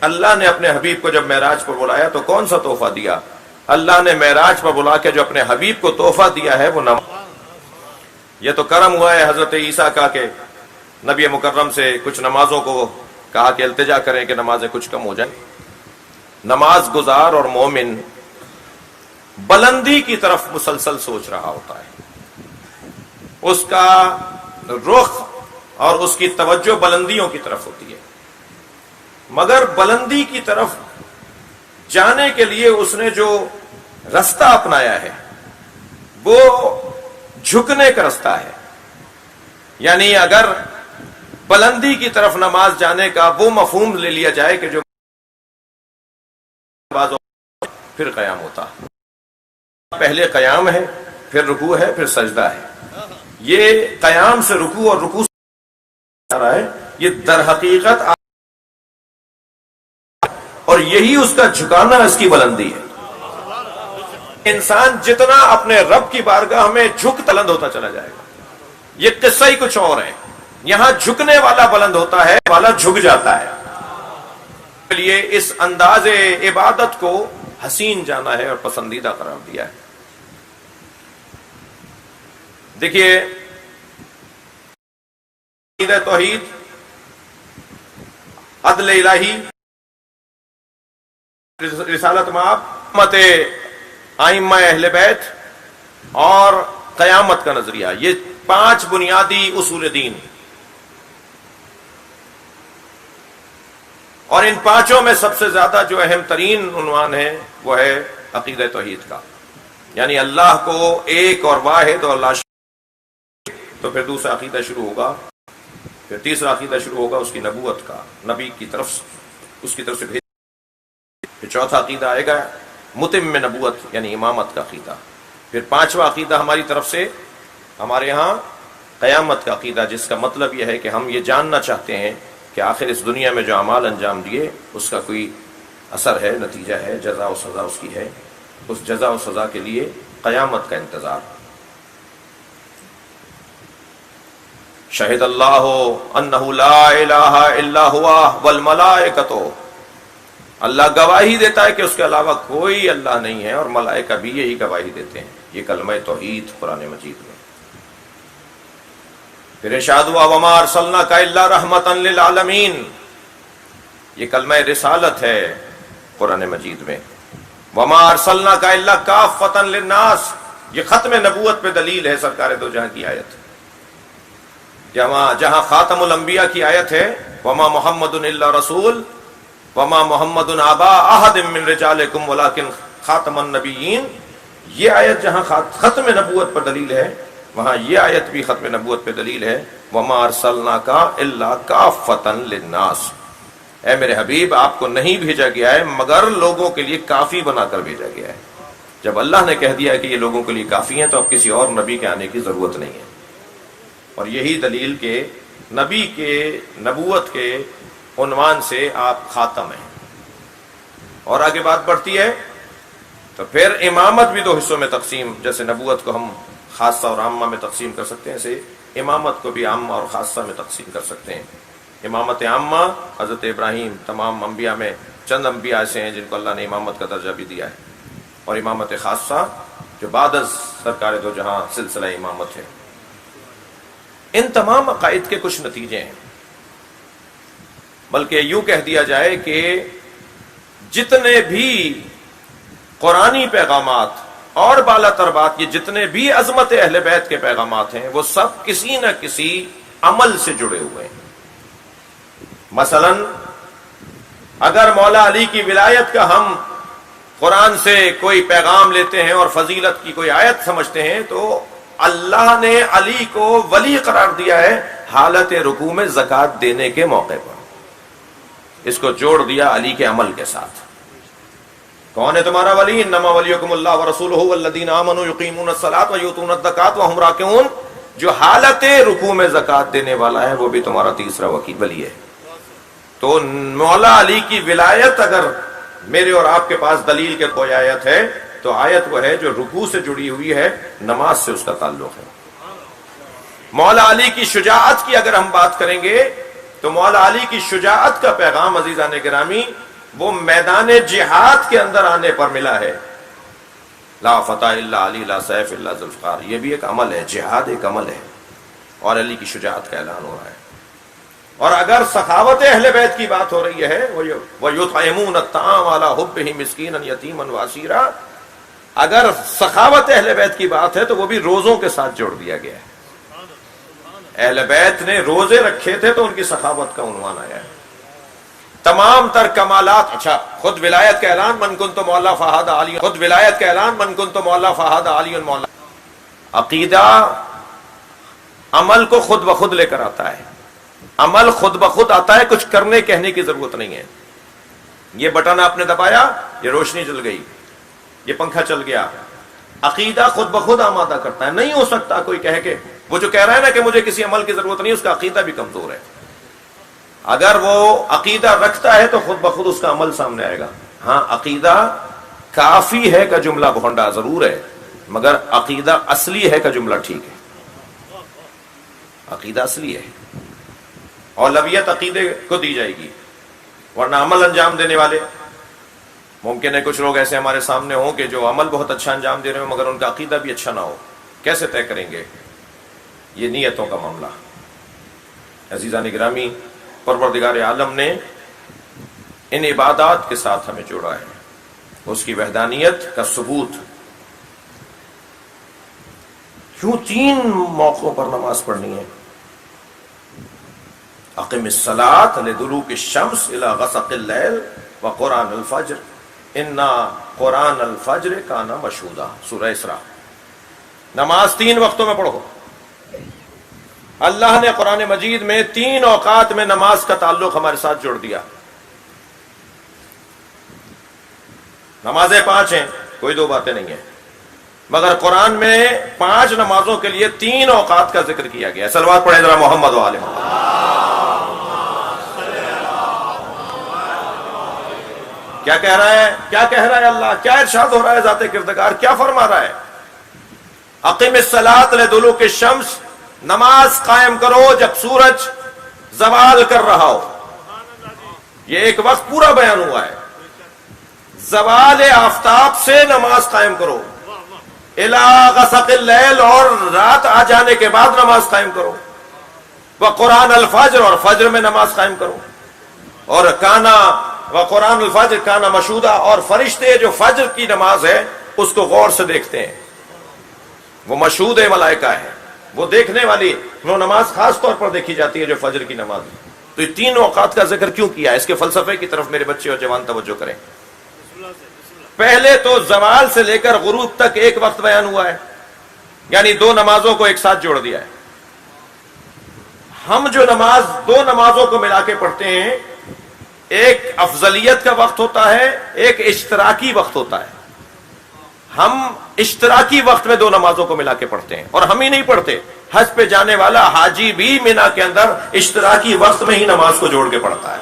اللہ نے اپنے حبیب کو جب معراج پر بلایا تو کون سا تحفہ دیا؟ اللہ نے معراج پر بلا کے جو اپنے حبیب کو تحفہ دیا ہے وہ نماز. یہ تو کرم ہوا ہے حضرت عیسیٰ کا کہ نبی مکرم سے کچھ نمازوں کو کہا کہ التجا کریں کہ نمازیں کچھ کم ہو جائیں. نماز گزار اور مومن بلندی کی طرف مسلسل سوچ رہا ہوتا ہے، اس کا رخ اور اس کی توجہ بلندیوں کی طرف ہوتی ہے. مگر بلندی کی طرف جانے کے لیے اس نے جو رستہ اپنایا ہے وہ جھکنے کا رستہ ہے. یعنی اگر بلندی کی طرف نماز جانے کا وہ مفہوم لے لیا جائے کہ جو پھر قیام ہوتا، پہلے قیام ہے، پھر رکوع ہے، پھر سجدہ ہے. یہ قیام سے رکوع اور رکوع سے آ رہا ہے، یہ در حقیقت اور یہی اس کا جھکانا، اس کی بلندی ہے. انسان جتنا اپنے رب کی بارگاہ میں جھک بلند ہوتا چلا جائے گا. یہ قصہ ہی کچھ اور ہے. یہاں جھکنے والا بلند ہوتا ہے، والا جھک جاتا ہے. اس لیے اس انداز عبادت کو حسین جانا ہے اور پسندیدہ قرار دیا ہے. دیکھیے، عقیدہ توحید، عدل الہی، رسالت مآب، امت ائمہ اہل بیت اور قیامت کا نظریہ، یہ 5 بنیادی اصول دین. اور ان 5 میں سب سے زیادہ جو اہم ترین عنوان ہے وہ ہے عقیدہ توحید کا. یعنی اللہ کو ایک اور واحد اور لا شریک. تو پھر دوسرا عقیدہ شروع ہوگا، پھر تیسرا عقیدہ شروع ہوگا اس کی نبوت کا، نبی کی طرف اس کی طرف سے بھیج. پھر چوتھا عقیدہ آئے گا متم نبوت یعنی امامت کا عقیدہ. پھر 5واں عقیدہ ہماری طرف سے ہمارے ہاں قیامت کا عقیدہ، جس کا مطلب یہ ہے کہ ہم یہ جاننا چاہتے ہیں کہ آخر اس دنیا میں جو اعمال انجام دیے اس کا کوئی اثر ہے، نتیجہ ہے، جزا و سزا اس کی ہے. اس جزا و سزا کے لیے قیامت کا انتظار. شہد اللہ انہ لا الہ الا ہوا والملائکۃ، اللہ گواہی دیتا ہے کہ اس کے علاوہ کوئی اللہ نہیں ہے، اور ملائکہ بھی یہی گواہی دیتے ہیں. یہ کلمہ توحید قرآن مجید میں. پھر ارشاد ہوا وما ارسلناک الا رحمتا للعالمین، یہ کلمہ رسالت ہے قرآن مجید میں. وما ارسلناک الا کافتا للناس، یہ ختم نبوت پہ دلیل ہے سرکار دو جہاں کی آیت. جہاں خاتم الانبیاء کی آیت ہے وما محمد الا رسول وما محمد ابا احد من رجالکم ولکن خاتم النبیین، یہ آیت جہاں ختم نبوت پر دلیل ہے وہاں یہ آیت بھی ختم نبوت پہ دلیل ہے. وما ارسلناک الا کافتا للناس، اے میرے حبیب آپ کو نہیں بھیجا گیا ہے مگر لوگوں کے لیے کافی بنا کر بھیجا گیا ہے. جب اللہ نے کہہ دیا ہے کہ یہ لوگوں کے لیے کافی ہیں تو اب کسی اور نبی کے آنے کی ضرورت نہیں ہے. اور یہی دلیل کہ نبی کے نبوت کے عنوان سے آپ خاتم ہیں. اور آگے بات بڑھتی ہے تو پھر امامت بھی 2 حصوں میں تقسیم، جیسے نبوت کو ہم خاصہ اور عامہ میں تقسیم کر سکتے ہیں، اسے امامت کو بھی عامہ اور خاصہ میں تقسیم کر سکتے ہیں. امامت عامہ حضرت ابراہیم، تمام انبیاء میں چند انبیاء ایسے ہیں جن کو اللہ نے امامت کا درجہ بھی دیا ہے. اور امامت خاصہ جو بعد از سرکار دو جہاں سلسلہ امامت ہے. ان تمام عقائد کے کچھ نتیجے ہیں، بلکہ یوں کہہ دیا جائے کہ جتنے بھی قرآنی پیغامات اور بالا تر بات، یہ جتنے بھی عظمت اہل بیت کے پیغامات ہیں وہ سب کسی نہ کسی عمل سے جڑے ہوئے ہیں. مثلا اگر مولا علی کی ولایت کا ہم قرآن سے کوئی پیغام لیتے ہیں اور فضیلت کی کوئی آیت سمجھتے ہیں تو اللہ نے علی کو ولی قرار دیا ہے حالت رکوع میں زکوٰۃ دینے کے موقع پر، اس کو جوڑ دیا علی کے عمل کے ساتھ۔ کون ہے تمہارا ولی؟ انما ولیکم اللہ ورسولہ والذین آمنوا یقیمون الصلاۃ ویؤتون الزکاۃ وہم راکعون، جو حالت رکوع میں زکوٰۃ دینے والا ہے وہ بھی تمہارا تیسرا ولی ہے۔ تو مولا علی کی ولایت اگر میرے اور آپ کے پاس دلیل کے کوئی آیت ہے تو آیت وہ ہے جو رکوع سے جڑی ہوئی ہے، نماز سے اس کا تعلق ہے۔ مولا علی کی شجاعت کی اگر ہم بات کریں گے تو مولا علی کی شجاعت کا پیغام عزیزان گرامی وہ میدان جہاد کے اندر آنے پر ملا ہے۔ لا فتح الا علی لا سیف الا ذوالفقار، یہ بھی ایک عمل ہے، جہاد ایک عمل ہے، اور علی کی شجاعت کا اعلان ہو رہا ہے۔ اور اگر سخاوت اہل بیت کی بات ہو رہی ہے، وَيُطْعِمُونَ الطَّعَامَ عَلَىٰ حُبِّهِ مِسْكِينًا يَتِيمًا وَأَسِيرًا، اگر سخاوت اہل بیت کی بات ہے تو وہ بھی روزوں کے ساتھ جوڑ دیا گیا ہے۔ اہل بیت نے روزے رکھے تھے تو ان کی سخاوت کا عنوان آیا ہے۔ تمام تر کمالات، اچھا خود ولایت کا اعلان من کنت مولا فہذا علی، خود ولایت کا اعلان من کنت مولا فہذا علی مولا۔ عقیدہ عمل کو خود بخود لے کر آتا ہے، عمل خود بخود آتا ہے، کچھ کرنے کہنے کی ضرورت نہیں ہے۔ یہ بٹن آپ نے دبایا، یہ روشنی جل گئی، یہ پنکھا چل گیا، عقیدہ خود بخود آمادہ کرتا ہے۔ نہیں ہو سکتا کوئی کہے کہ وہ جو کہہ رہا ہے نا کہ مجھے کسی عمل کی ضرورت نہیں، اس کا عقیدہ بھی کمزور ہے۔ اگر وہ عقیدہ رکھتا ہے تو خود بخود اس کا عمل سامنے آئے گا۔ ہاں عقیدہ کافی ہے کا جملہ بھونڈا ضرور ہے، مگر عقیدہ اصلی ہے کا جملہ ٹھیک ہے۔ عقیدہ اصلی ہے، اولویت عقیدے کو دی جائے گی، ورنہ عمل انجام دینے والے ممکن ہے کچھ لوگ ایسے ہمارے سامنے ہوں کہ جو عمل بہت اچھا انجام دے رہے ہوں مگر ان کا عقیدہ بھی اچھا نہ ہو، کیسے طے کریں گے؟ یہ نیتوں کا معاملہ۔ عزیزان گرامی، پروردگار عالم نے ان عبادات کے ساتھ ہمیں جوڑا ہے، اس کی وحدانیت کا ثبوت۔ کیوں 3 موقعوں پر نماز پڑھنی ہے؟ اقم الصلاۃ لدلوک الشمس الی غسق اللیل وقرآن الفجر انا قرآن الفجر کان مشہودا، سورہ اسراء۔ نماز 3 وقتوں میں پڑھو۔ اللہ نے قرآن مجید میں 3 اوقات میں نماز کا تعلق ہمارے ساتھ جوڑ دیا۔ نمازیں 5 ہیں، کوئی 2 باتیں نہیں ہیں، مگر قرآن میں 5 نمازوں کے لیے 3 اوقات کا ذکر کیا گیا ہے۔ صلوات پڑھیں ذرا محمد و آل محمد۔ کیا کہہ رہا ہے؟ کیا کہہ رہا ہے اللہ؟ کیا ارشاد ہو رہا ہے ذات کردگار؟ کیا فرما رہا ہے؟ اقم الصلاۃ لدلوک الشمس، نماز قائم کرو جب سورج زوال کر رہا ہو۔ یہ ایک وقت پورا بیان ہوا ہے۔ زوال آفتاب سے نماز قائم کرو، الی غسق اللیل، اور رات آ جانے کے بعد نماز قائم کرو، وقرآن الفجر، اور فجر میں نماز قائم کرو، اور کانا وقرآن الفجر کانا مشہودا، اور فرشتے جو فجر کی نماز ہے اس کو غور سے دیکھتے ہیں، وہ مشہود ملائکہ ہے، وہ دیکھنے والی وہ نماز خاص طور پر دیکھی جاتی ہے جو فجر کی نماز ہے۔ تو یہ 3 اوقات کا ذکر کیوں کیا ہے؟ اس کے فلسفے کی طرف میرے بچے اور جوان توجہ کریں۔ پہلے تو زوال سے لے کر غروب تک ایک وقت بیان ہوا ہے، یعنی 2 نمازوں کو ایک ساتھ جوڑ دیا ہے۔ ہم جو نماز 2 نمازوں کو ملا کے پڑھتے ہیں، ایک افضلیت کا وقت ہوتا ہے، ایک اشتراکی وقت ہوتا ہے۔ ہم اشتراکی وقت میں 2 نمازوں کو ملا کے پڑھتے ہیں، اور ہم ہی نہیں پڑھتے، حج پہ جانے والا حاجی بھی مینا کے اندر اشتراکی وقت میں ہی نماز کو جوڑ کے پڑھتا ہے۔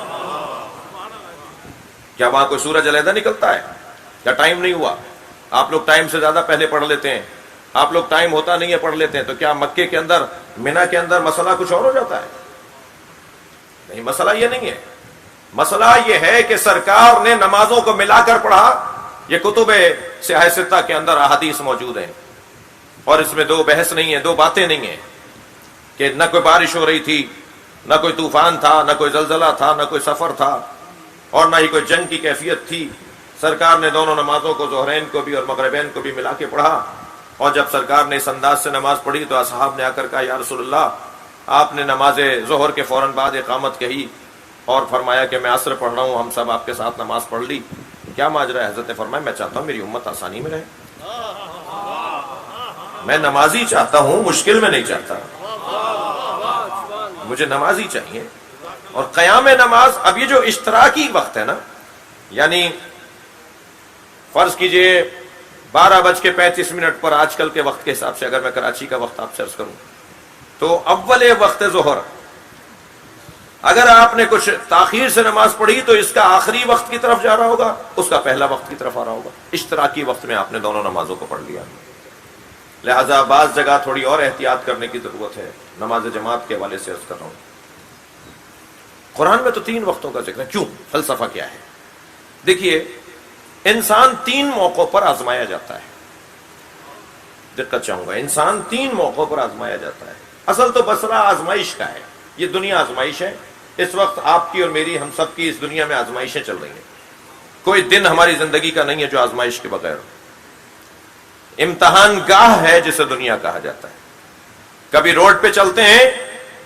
کیا وہاں کوئی سورج علیحدہ نکلتا ہے؟ کیا ٹائم نہیں ہوا؟ آپ لوگ ٹائم سے زیادہ پہلے پڑھ لیتے ہیں، آپ لوگ ٹائم ہوتا نہیں ہے پڑھ لیتے ہیں، تو کیا مکے کے اندر مینا کے اندر مسئلہ کچھ اور ہو جاتا ہے؟ نہیں، مسئلہ یہ نہیں ہے۔ مسئلہ یہ ہے کہ سرکار نے نمازوں کو ملا کر پڑھا۔ یہ کتب سیاہ ستہ کے اندر احادیث موجود ہیں، اور اس میں 2 بحث نہیں ہے، 2 باتیں نہیں ہیں کہ نہ کوئی بارش ہو رہی تھی، نہ کوئی طوفان تھا، نہ کوئی زلزلہ تھا، نہ کوئی سفر تھا، اور نہ ہی کوئی جنگ کی کیفیت تھی۔ سرکار نے دونوں نمازوں کو، ظہرین کو بھی اور مغربین کو بھی ملا کے پڑھا، اور جب سرکار نے اس انداز سے نماز پڑھی تو اصحاب نے آ کر کہا یا رسول اللہ، آپ نے نماز ظہر کے فوراً بعد اقامت کہی اور فرمایا کہ میں عصر پڑھ رہا ہوں، ہم سب آپ کے ساتھ نماز پڑھ لی، کیا ماجرا ہے؟ حضرت نے فرمایا میں چاہتا ہوں میری امت آسانی میں رہے، میں نمازی چاہتا ہوں، مشکل میں نہیں چاہتا، مجھے نمازی چاہیے۔ اور قیام نماز، اب یہ جو اشتراکی وقت ہے نا، یعنی فرض کیجئے 12:35 پر آج کل کے وقت کے حساب سے اگر میں کراچی کا وقت آپ سے عرض کروں تو اول وقت ظہر، اگر آپ نے کچھ تاخیر سے نماز پڑھی تو اس کا آخری وقت کی طرف جا رہا ہوگا، اس کا پہلا وقت کی طرف آ رہا ہوگا۔ اشتراکی وقت میں آپ نے دونوں نمازوں کو پڑھ لیا، لہذا بعض جگہ تھوڑی اور احتیاط کرنے کی ضرورت ہے۔ نماز جماعت کے حوالے سے عرض کر رہا ہوں، قرآن میں تو 3 وقتوں کا ذکر ہے، کیوں؟ فلسفہ کیا ہے؟ دیکھیے، انسان 3 موقعوں پر آزمایا جاتا ہے، دقت چاہوں گا، انسان 3 موقعوں پر آزمایا جاتا ہے۔ اصل تو بسرا آزمائش کا ہے، یہ دنیا آزمائش ہے۔ اس وقت آپ کی اور میری، ہم سب کی اس دنیا میں آزمائشیں چل رہی ہیں، کوئی دن ہماری زندگی کا نہیں ہے جو آزمائش کے بغیر ہو۔ امتحان گاہ ہے جسے دنیا کہا جاتا ہے۔ کبھی روڈ پہ چلتے ہیں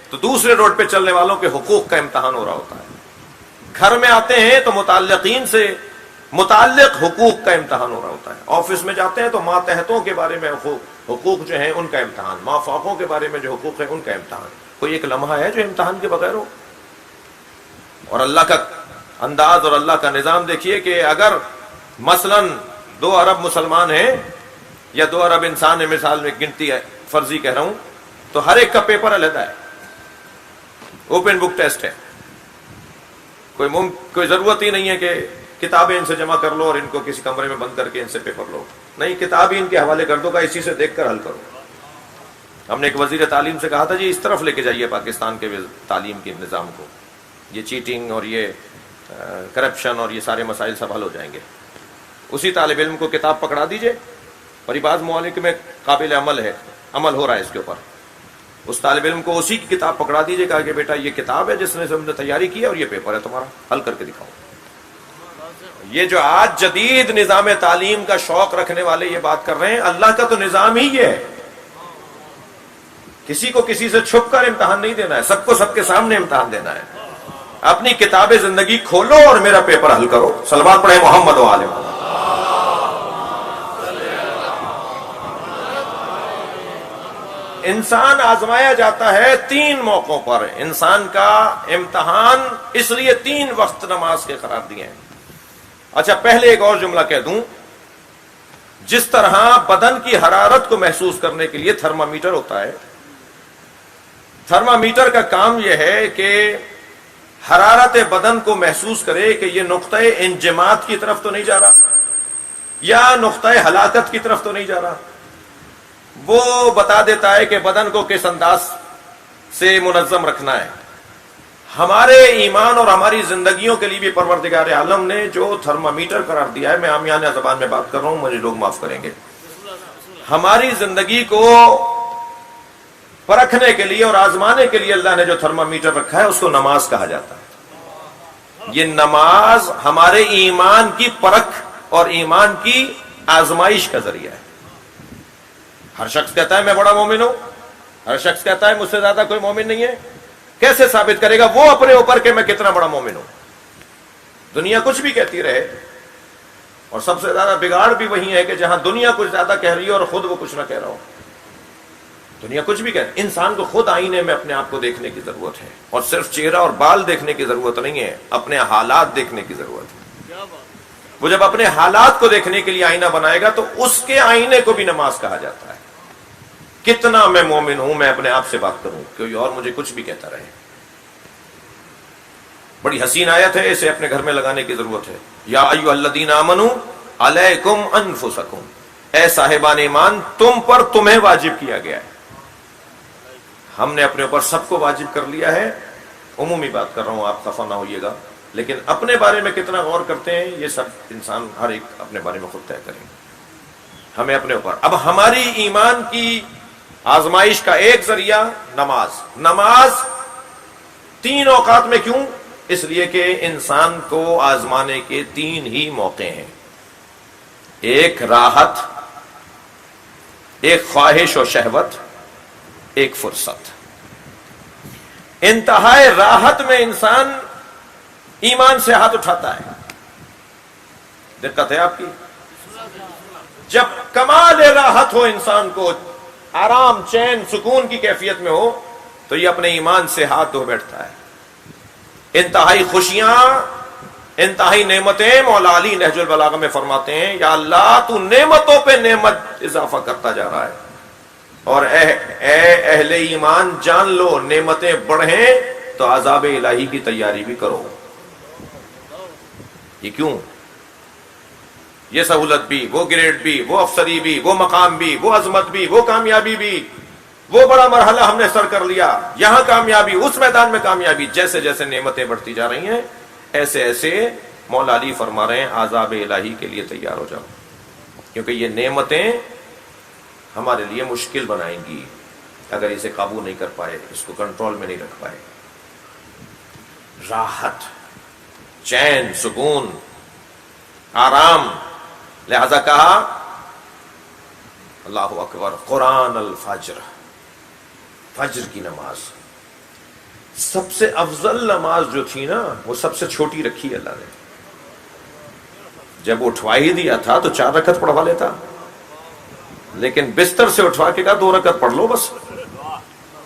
تو دوسرے روڈ پہ چلنے والوں کے حقوق کا امتحان ہو رہا ہوتا ہے، گھر میں آتے ہیں تو متعلقین سے متعلق حقوق کا امتحان ہو رہا ہوتا ہے، آفس میں جاتے ہیں تو ماتحتوں کے بارے میں حقوق جو ہیں ان کا امتحان، مافوقوں کے بارے میں جو حقوق ہیں ان کا امتحان۔ کوئی ایک لمحہ ہے جو امتحان کے بغیر ہو؟ اور اللہ کا انداز اور اللہ کا نظام دیکھیے کہ اگر مثلا 2 ارب مسلمان ہیں یا 2 ارب انسان ہے، مثال میں گنتی ہے، فرضی کہہ رہا ہوں، تو ہر ایک کا پیپر علیحدہ ہے، اوپن بک ٹیسٹ ہے۔ کوئی ضرورت ہی نہیں ہے کہ کتابیں ان سے جمع کر لو اور ان کو کسی کمرے میں بند کر کے ان سے پیپر لو، نہیں، کتاب ہی ان کے حوالے کر دو کہ اسی سے دیکھ کر حل کرو۔ ہم نے ایک وزیر تعلیم سے کہا تھا جی اس طرف لے کے جائیے پاکستان کے تعلیم کے نظام کو، یہ چیٹنگ اور یہ کرپشن اور یہ سارے مسائل سب حل ہو جائیں گے۔ اسی طالب علم کو کتاب پکڑا دیجئے، اور یہ بعض ممالک میں قابل عمل ہو رہا ہے اس کے اوپر، اس طالب علم کو اسی کی کتاب پکڑا دیجئے، کہا کہ بیٹا یہ کتاب ہے جس نے ہم نے تیاری کی ہے اور یہ پیپر ہے تمہارا، حل کر کے دکھاؤ۔ یہ جو آج جدید نظام تعلیم کا شوق رکھنے والے یہ بات کر رہے ہیں، اللہ کا تو نظام ہی یہ ہے، کسی کو کسی سے چھپ کر امتحان نہیں دینا ہے، سب کو سب کے سامنے امتحان دینا ہے۔ اپنی کتاب زندگی کھولو اور میرا پیپر حل کرو۔ صلوات پڑھیں محمد و آل محمد۔ انسان آزمایا جاتا ہے 3 موقعوں پر، انسان کا امتحان اس لیے 3 وقت نماز کے قرار دیے ہیں۔ اچھا، پہلے ایک اور جملہ کہہ دوں، جس طرح بدن کی حرارت کو محسوس کرنے کے لیے تھرمامیٹر ہوتا ہے، تھرمامیٹر کا کام یہ ہے کہ حرارت بدن کو محسوس کرے کہ یہ نقطہ انجماد کی طرف تو نہیں جا رہا یا نقطہ ہلاکت کی طرف تو نہیں جا رہا، وہ بتا دیتا ہے کہ بدن کو کس انداز سے منظم رکھنا ہے۔ ہمارے ایمان اور ہماری زندگیوں کے لیے بھی پروردگار عالم نے جو تھرمامیٹر قرار دیا ہے، میں عامیانہ زبان میں بات کر رہا ہوں، مجھے لوگ معاف کریں گے، ہماری زندگی کو پرکھنے کے لیے اور آزمانے کے لیے اللہ نے جو تھرمامیٹر رکھا ہے اس کو نماز کہا جاتا ہے۔ یہ نماز ہمارے ایمان کی پرکھ اور ایمان کی آزمائش کا ذریعہ ہے۔ ہر شخص کہتا ہے میں بڑا مومن ہوں، ہر شخص کہتا ہے مجھ سے زیادہ کوئی مومن نہیں ہے، کیسے ثابت کرے گا وہ اپنے اوپر کہ میں کتنا بڑا مومن ہوں؟ دنیا کچھ بھی کہتی رہے، اور سب سے زیادہ بگاڑ بھی وہی ہے کہ جہاں دنیا کچھ زیادہ کہہ رہی ہے اور خود وہ کچھ نہ کہہ رہا ہو۔ دنیا کچھ بھی کہتی، انسان کو خود آئینے میں اپنے آپ کو دیکھنے کی ضرورت ہے، اور صرف چہرہ اور بال دیکھنے کی ضرورت نہیں ہے، اپنے حالات دیکھنے کی ضرورت ہے۔ وہ جب اپنے حالات کو دیکھنے کے لیے آئینہ بنائے گا تو اس کے آئینے کو بھی نماز کہا جاتا ہے۔ کتنا میں مومن ہوں، میں اپنے آپ سے بات کروں، کوئی اور مجھے کچھ بھی کہتا رہے۔ بڑی حسین آیت ہے، اسے اپنے گھر میں لگانے کی ضرورت ہے۔ یا ایھا الذین آمنوا علیکم انفسکم، اے صاحبان ایمان تم پر تمہیں واجب کیا گیا ہے۔ ہم نے اپنے اوپر سب کو واجب کر لیا ہے، عمومی بات کر رہا ہوں، آپ خفا نہ ہوئیے گا، لیکن اپنے بارے میں کتنا غور کرتے ہیں یہ سب انسان ہر ایک اپنے بارے میں خود طے کریں گے۔ ہمیں اپنے اوپر، اب ہماری ایمان کی آزمائش کا ایک ذریعہ نماز 3 اوقات میں، کیوں؟ اس لیے کہ انسان کو آزمانے کے 3 ہی موقع ہیں، ایک راحت، ایک خواہش و شہوت، ایک فرصت۔ انتہائی راحت میں انسان ایمان سے ہاتھ اٹھاتا ہے، دقت ہے آپ کی، جب کمال راحت ہو انسان کو آرام، چین، سکون کی کیفیت میں ہو تو یہ اپنے ایمان سے ہاتھ دھو بیٹھتا ہے۔ انتہائی خوشیاں، انتہائی نعمتیں، مولا علی نہج البلاغہ میں فرماتے ہیں یا اللہ تو نعمتوں پہ نعمت اضافہ کرتا جا رہا ہے، اور اے اہل ایمان جان لو نعمتیں بڑھیں تو عذاب الہی کی تیاری بھی کرو۔ یہ کیوں؟ یہ سہولت بھی، وہ گریڈ بھی، وہ افسری بھی، وہ مقام بھی، وہ عظمت بھی، وہ کامیابی بھی، وہ بڑا مرحلہ ہم نے سر کر لیا، یہاں کامیابی، اس میدان میں کامیابی، جیسے جیسے نعمتیں بڑھتی جا رہی ہیں ایسے ایسے مولا علی فرما رہے ہیں عذاب الہی کے لیے تیار ہو جاؤ، کیونکہ یہ نعمتیں ہمارے لیے مشکل بنائیں گی اگر اسے قابو نہیں کر پائے، اس کو کنٹرول میں نہیں رکھ پائے۔ راحت، چین، سکون، آرام، لہذا کہا اللہ اکبر قرآن الفجر، فجر کی نماز سب سے افضل نماز جو تھی نا وہ سب سے چھوٹی رکھی اللہ نے۔ جب اٹھوا ہی دیا تھا تو 4 رکعت پڑھوا لیتا، لیکن بستر سے اٹھوا کے کہا 2 رکعت پڑھ لو بس۔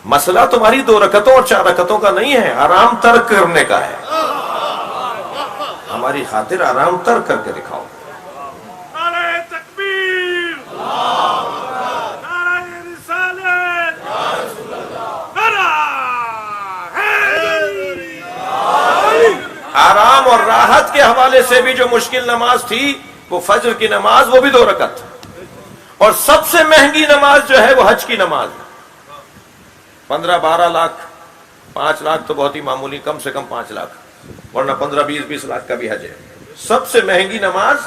مسئلہ تمہاری 2 رکعتوں اور 4 رکعتوں کا نہیں ہے، آرام ترک کرنے کا ہے۔ ہماری خاطر آرام ترک کر کے دکھاؤ۔ نعرہ تکبیر، نعرہ رسالت، نعرہ حیدری۔ آرام اور راحت کے حوالے سے بھی جو مشکل نماز تھی وہ فجر کی نماز، وہ بھی 2 رکعت، اور سب سے مہنگی نماز جو ہے وہ حج کی نماز۔ 15-12 لاکھ، 5 لاکھ تو بہت ہی معمولی، کم سے کم 5 لاکھ، ورنہ 15-20 لاکھ کا بھی حج ہے۔ سب سے مہنگی نماز،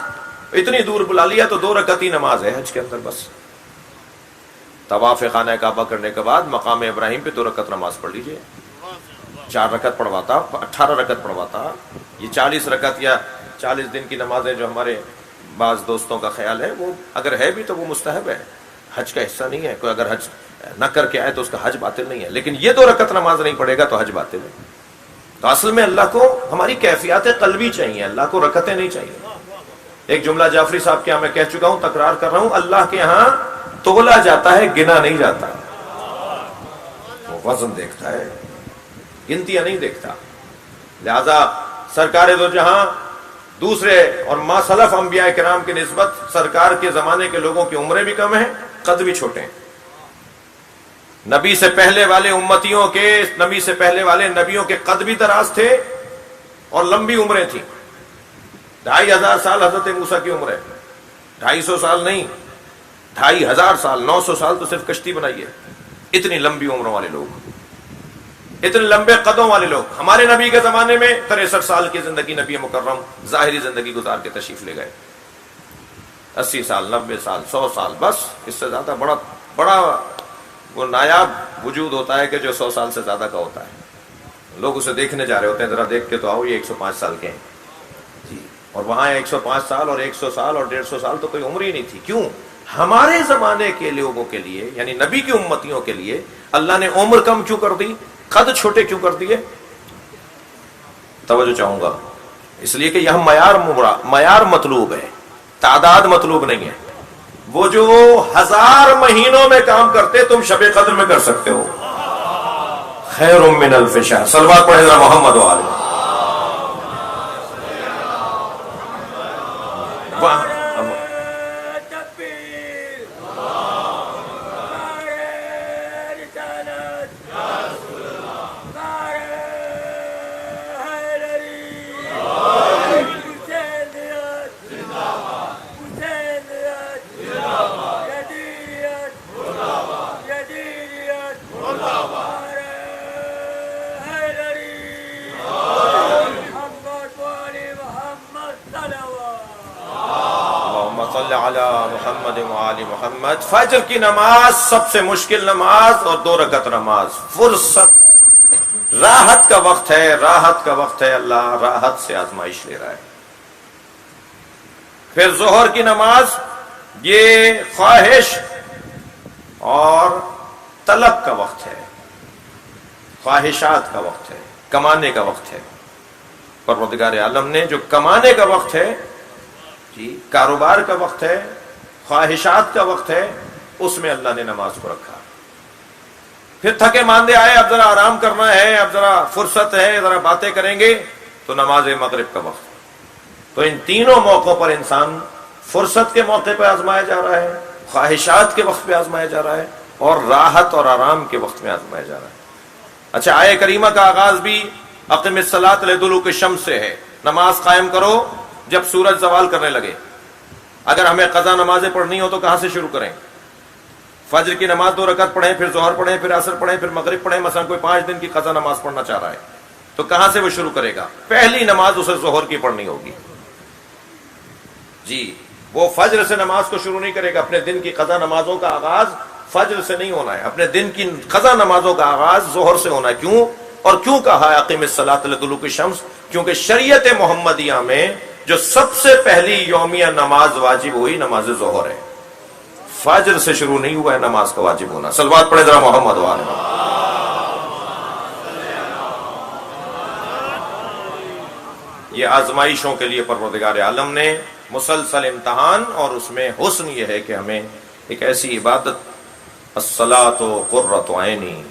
اتنی دور بلا لیا تو 2 رکعت ہی نماز ہے حج کے اندر بس۔ طواف خانہ کعبہ کرنے کے بعد مقام ابراہیم پہ 2 رکعت نماز پڑھ لیجئے۔ 4 رکعت پڑھواتا، 18 رکعت پڑھواتا۔ یہ 40 رکعت یا 40 دن کی نمازیں جو ہمارے بعض دوستوں کا خیال ہے، وہ اگر ہے بھی تو وہ مستحب ہے، حج کا حصہ نہیں ہے۔ کوئی اگر حج نہ کر کے آئے تو اس کا حج باطل نہیں ہے، لیکن یہ 2 رکعت نماز نہیں پڑھے گا تو حج باطل ہے۔ تو اصل میں اللہ کو ہماری کیفیات قلبی چاہیے، اللہ کو رکعتیں نہیں چاہیے۔ ایک جملہ جعفری صاحب کے یہاں میں کہہ چکا ہوں، تکرار کر رہا ہوں، اللہ کے ہاں تولا جاتا ہے، گنا نہیں جاتا۔ وہ وزن دیکھتا ہے، گنتیاں نہیں دیکھتا۔ لہذا سرکار دو جہاں دوسرے اور ما سلف انبیاء کرام کی نسبت سرکار کے زمانے کے لوگوں کی عمریں بھی کم ہیں، قد بھی چھوٹے ہیں۔ نبی سے پہلے والے امتیوں کے، نبی سے پہلے والے نبیوں کے قد بھی دراز تھے اور لمبی عمریں تھیں۔ 2500 سال حضرت موسیٰ کی عمر ہے، 250 سال نہیں، 2500 سال، 900 سال تو صرف کشتی بنائی ہے۔ اتنی لمبی عمروں والے لوگ، اتنے لمبے قدوں والے لوگ۔ ہمارے نبی کے زمانے میں 63 سال کی زندگی نبی مکرم ظاہری زندگی گزار کے تشریف لے گئے۔ 80 سال، 90 سال، 100 سال، بس اس سے زیادہ بڑا وہ نایاب وجود ہوتا ہے کہ جو 100 سال سے زیادہ کا ہوتا ہے۔ لوگ اسے دیکھنے جا رہے ہوتے ہیں، ذرا دیکھ کے تو آؤ، یہ 105 سال کے ہیں جی، اور وہاں 105 سال اور 100 سال اور 150 سال تو کوئی عمر ہی نہیں تھی۔ کیوں؟ ہمارے زمانے کے لوگوں کے لیے، یعنی نبی کی امتیوں کے لیے اللہ نے عمر کم کیوں کر دی، قد چھوٹے کیوں کر دیے؟ توجہ چاہوں گا، اس لیے کہ یہاں معیار مطلوب ہے، تعداد مطلوب نہیں ہے۔ وہ جو 1000 مہینوں میں کام کرتے تم شب قدر میں کر سکتے ہو۔ خیر من الف شہر، صلوات پڑھے ذرا محمد و آلہ۔ محمد وآل محمد۔ فجر کی نماز سب سے مشکل نماز اور 2 رکعت نماز، فرصت، راحت کا وقت ہے، راحت کا وقت ہے، اللہ راحت سے آزمائش لے رہا ہے۔ پھر ظہر کی نماز، یہ خواہش اور طلب کا وقت ہے، خواہشات کا وقت ہے، کمانے کا وقت ہے۔ پروردگار عالم نے جو کمانے کا وقت ہے جی، کاروبار کا وقت ہے، خواہشات کا وقت ہے، اس میں اللہ نے نماز کو رکھا. پھر تھکے ماندے آئے, اب ذرا آرام کرنا ہے, اب ذرا فرصت ہے, ذرا باتیں کریں گے, تو نماز مغرب کا وقت. تو ان تینوں موقعوں پر انسان فرصت کے موقع پہ آزمایا جا رہا ہے, خواہشات کے وقت پہ آزمایا جا رہا ہے, اور راحت اور آرام کے وقت میں آزمایا جا رہا ہے. اچھا, آیہ کریمہ کا آغاز بھی اقم الصلاۃ لدلوک الشمس سے ہے. نماز قائم کرو جب سورج زوال کرنے لگے. اگر ہمیں قضا نمازیں پڑھنی ہو تو کہاں سے شروع کریں؟ فجر کی نماز 2 رکعت پڑھیں, پھر ظہر پڑھیں, پھر عصر پڑھیں, پھر مغرب پڑھیں. مثلا کوئی 5 دن کی قضا نماز پڑھنا چاہ رہا ہے تو کہاں سے وہ شروع کرے گا؟ پہلی نماز اسے ظہر کی پڑھنی ہوگی. جی, وہ فجر سے نماز کو شروع نہیں کرے گا. اپنے دن کی قضا نمازوں کا آغاز فجر سے نہیں ہونا ہے, اپنے دن کی قضا نمازوں کا آغاز ظہر سے ہونا ہے. کیوں؟ اور کیوں کہا ہے اقیم الصلاۃ لدلوک الشمس؟ کیونکہ شریعت محمدیہ میں جو سب سے پہلی یومیہ نماز واجب ہوئی نماز ظہر ہے. فجر سے شروع نہیں ہوا ہے نماز کا واجب ہونا. صلوات پڑھے ذرا محمد وآلہ. یہ آزمائشوں کے لیے پروردگار عالم نے مسلسل امتحان, اور اس میں حسن یہ ہے کہ ہمیں ایک ایسی عبادت, الصلاۃ قرۃ عینی,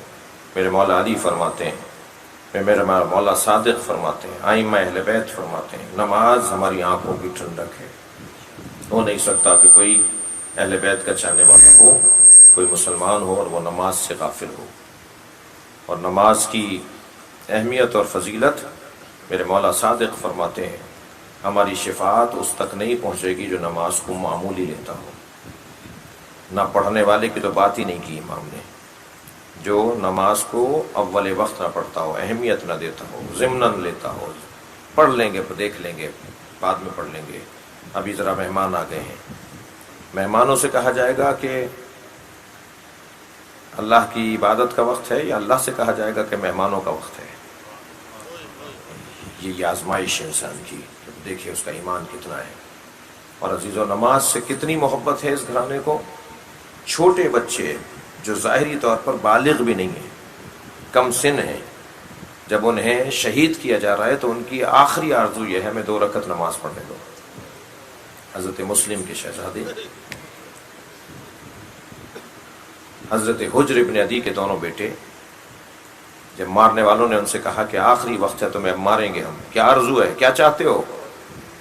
میرے مولا علی فرماتے ہیں, میرے مولا صادق فرماتے ہیں, ائمہ اہل بیت فرماتے ہیں, نماز ہماری آنکھوں کی ٹھنڈک ہے. ہو نہیں سکتا کہ کوئی اہل بیت کا چاہنے والا ہو, کوئی مسلمان ہو, اور وہ نماز سے غافل ہو. اور نماز کی اہمیت اور فضیلت میرے مولا صادق فرماتے ہیں, ہماری شفاعت اس تک نہیں پہنچے گی جو نماز کو معمولی لیتا ہو. نہ پڑھنے والے کی تو بات ہی نہیں کی امام نے, جو نماز کو اول وقت نہ پڑھتا ہو, اہمیت نہ دیتا ہو, ضمناً لیتا ہو, پڑھ لیں گے, دیکھ لیں گے, بعد میں پڑھ لیں گے. ابھی ذرا مہمان آ گئے ہیں, مہمانوں سے کہا جائے گا کہ اللہ کی عبادت کا وقت ہے, یا اللہ سے کہا جائے گا کہ مہمانوں کا وقت ہے؟ یہ آزمائش ہے انسان کی. دیکھیے اس کا ایمان کتنا ہے. اور عزیزو, نماز سے کتنی محبت ہے اس گھرانے کو. چھوٹے بچے جو ظاہری طور پر بالغ بھی نہیں ہیں, کم سن ہیں, جب انہیں شہید کیا جا رہا ہے تو ان کی آخری آرزو یہ ہے, ہمیں 2 رکعت نماز پڑھنے دو. حضرت مسلم کے شہزادے حضرت حجر ابن عدی کے دونوں بیٹے, جب مارنے والوں نے ان سے کہا کہ آخری وقت ہے تمہیں ماریں گے ہم, کیا آرزو ہے, کیا چاہتے ہو؟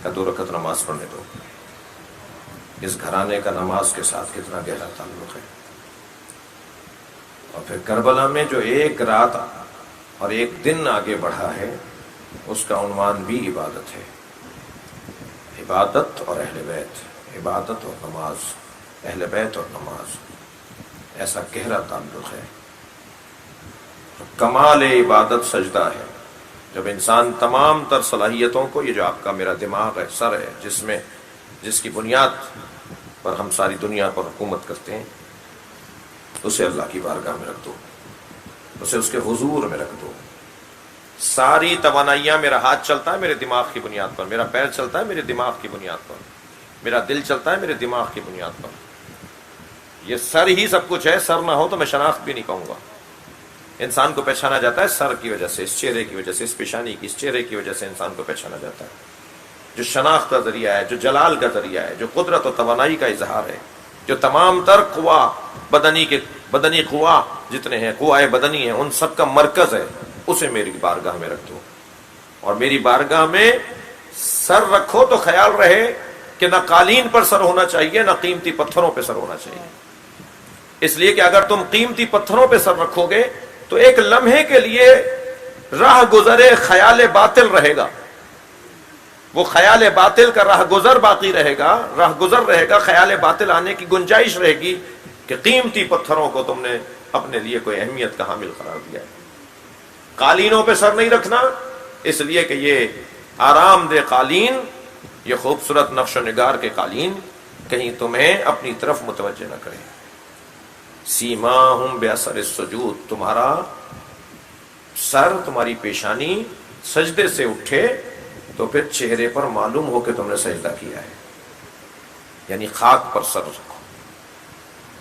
کہ 2 رکعت نماز پڑھنے دو. اس گھرانے کا نماز کے ساتھ کتنا گہرا تعلق ہے. اور پھر کربلا میں جو 1 رات اور 1 دن آگے بڑھا ہے, اس کا عنوان بھی عبادت ہے. عبادت اور اہل بیت, عبادت اور نماز, اہل بیت اور نماز, ایسا گہرا تعلق ہے. کمال عبادت سجدہ ہے, جب انسان تمام تر صلاحیتوں کو, یہ جو آپ کا میرا دماغ ہے, سر ہے, جس کی بنیاد پر ہم ساری دنیا پر حکومت کرتے ہیں, اسے اللہ کی بارگاہ میں رکھ دو, اسے اس کے حضور میں رکھ دو. ساری توانائیاں, میرا ہاتھ چلتا ہے میرے دماغ کی بنیاد پر, میرا پیر چلتا ہے میرے دماغ کی بنیاد پر, میرا دل چلتا ہے میرے دماغ کی بنیاد پر. یہ سر ہی سب کچھ ہے, سر نہ ہو تو میں شناخت بھی نہیں کہوں گا. انسان کو پہچانا جاتا ہے سر کی وجہ سے, اس چہرے کی وجہ سے, اس پیشانی کی, اس چہرے کی وجہ سے انسان کو پہچانا جاتا ہے, جو شناخت کا ذریعہ ہے, جو جلال کا ذریعہ ہے, جو قدرت و توانائی کا اظہار ہے, جو تمام تر قوا بدنی قوا جتنے ہیں, قوائے بدنی ہیں, ان سب کا مرکز ہے, اسے میری بارگاہ میں رکھ دو. اور میری بارگاہ میں سر رکھو تو خیال رہے کہ نہ قالین پر سر ہونا چاہیے, نہ قیمتی پتھروں پہ سر ہونا چاہیے. اس لیے کہ اگر تم قیمتی پتھروں پہ سر رکھو گے تو ایک لمحے کے لیے راہ گزرے خیال باطل رہے گا, وہ خیال باطل کا راہ گزر باقی رہے گا, راہ گزر رہے گا, خیال باطل آنے کی گنجائش رہے گی کہ قیمتی پتھروں کو تم نے اپنے لیے کوئی اہمیت کا حامل قرار دیا ہے. قالینوں پہ سر نہیں رکھنا, اس لیے کہ یہ آرام دہ قالین, یہ خوبصورت نقش و نگار کے قالین کہیں تمہیں اپنی طرف متوجہ نہ کریں. سیماہم باثر السجود, تمہارا سر, تمہاری پیشانی سجدے سے اٹھے تو پھر چہرے پر معلوم ہو کہ تم نے سجدہ کیا ہے. یعنی خاک پر سر رکھو.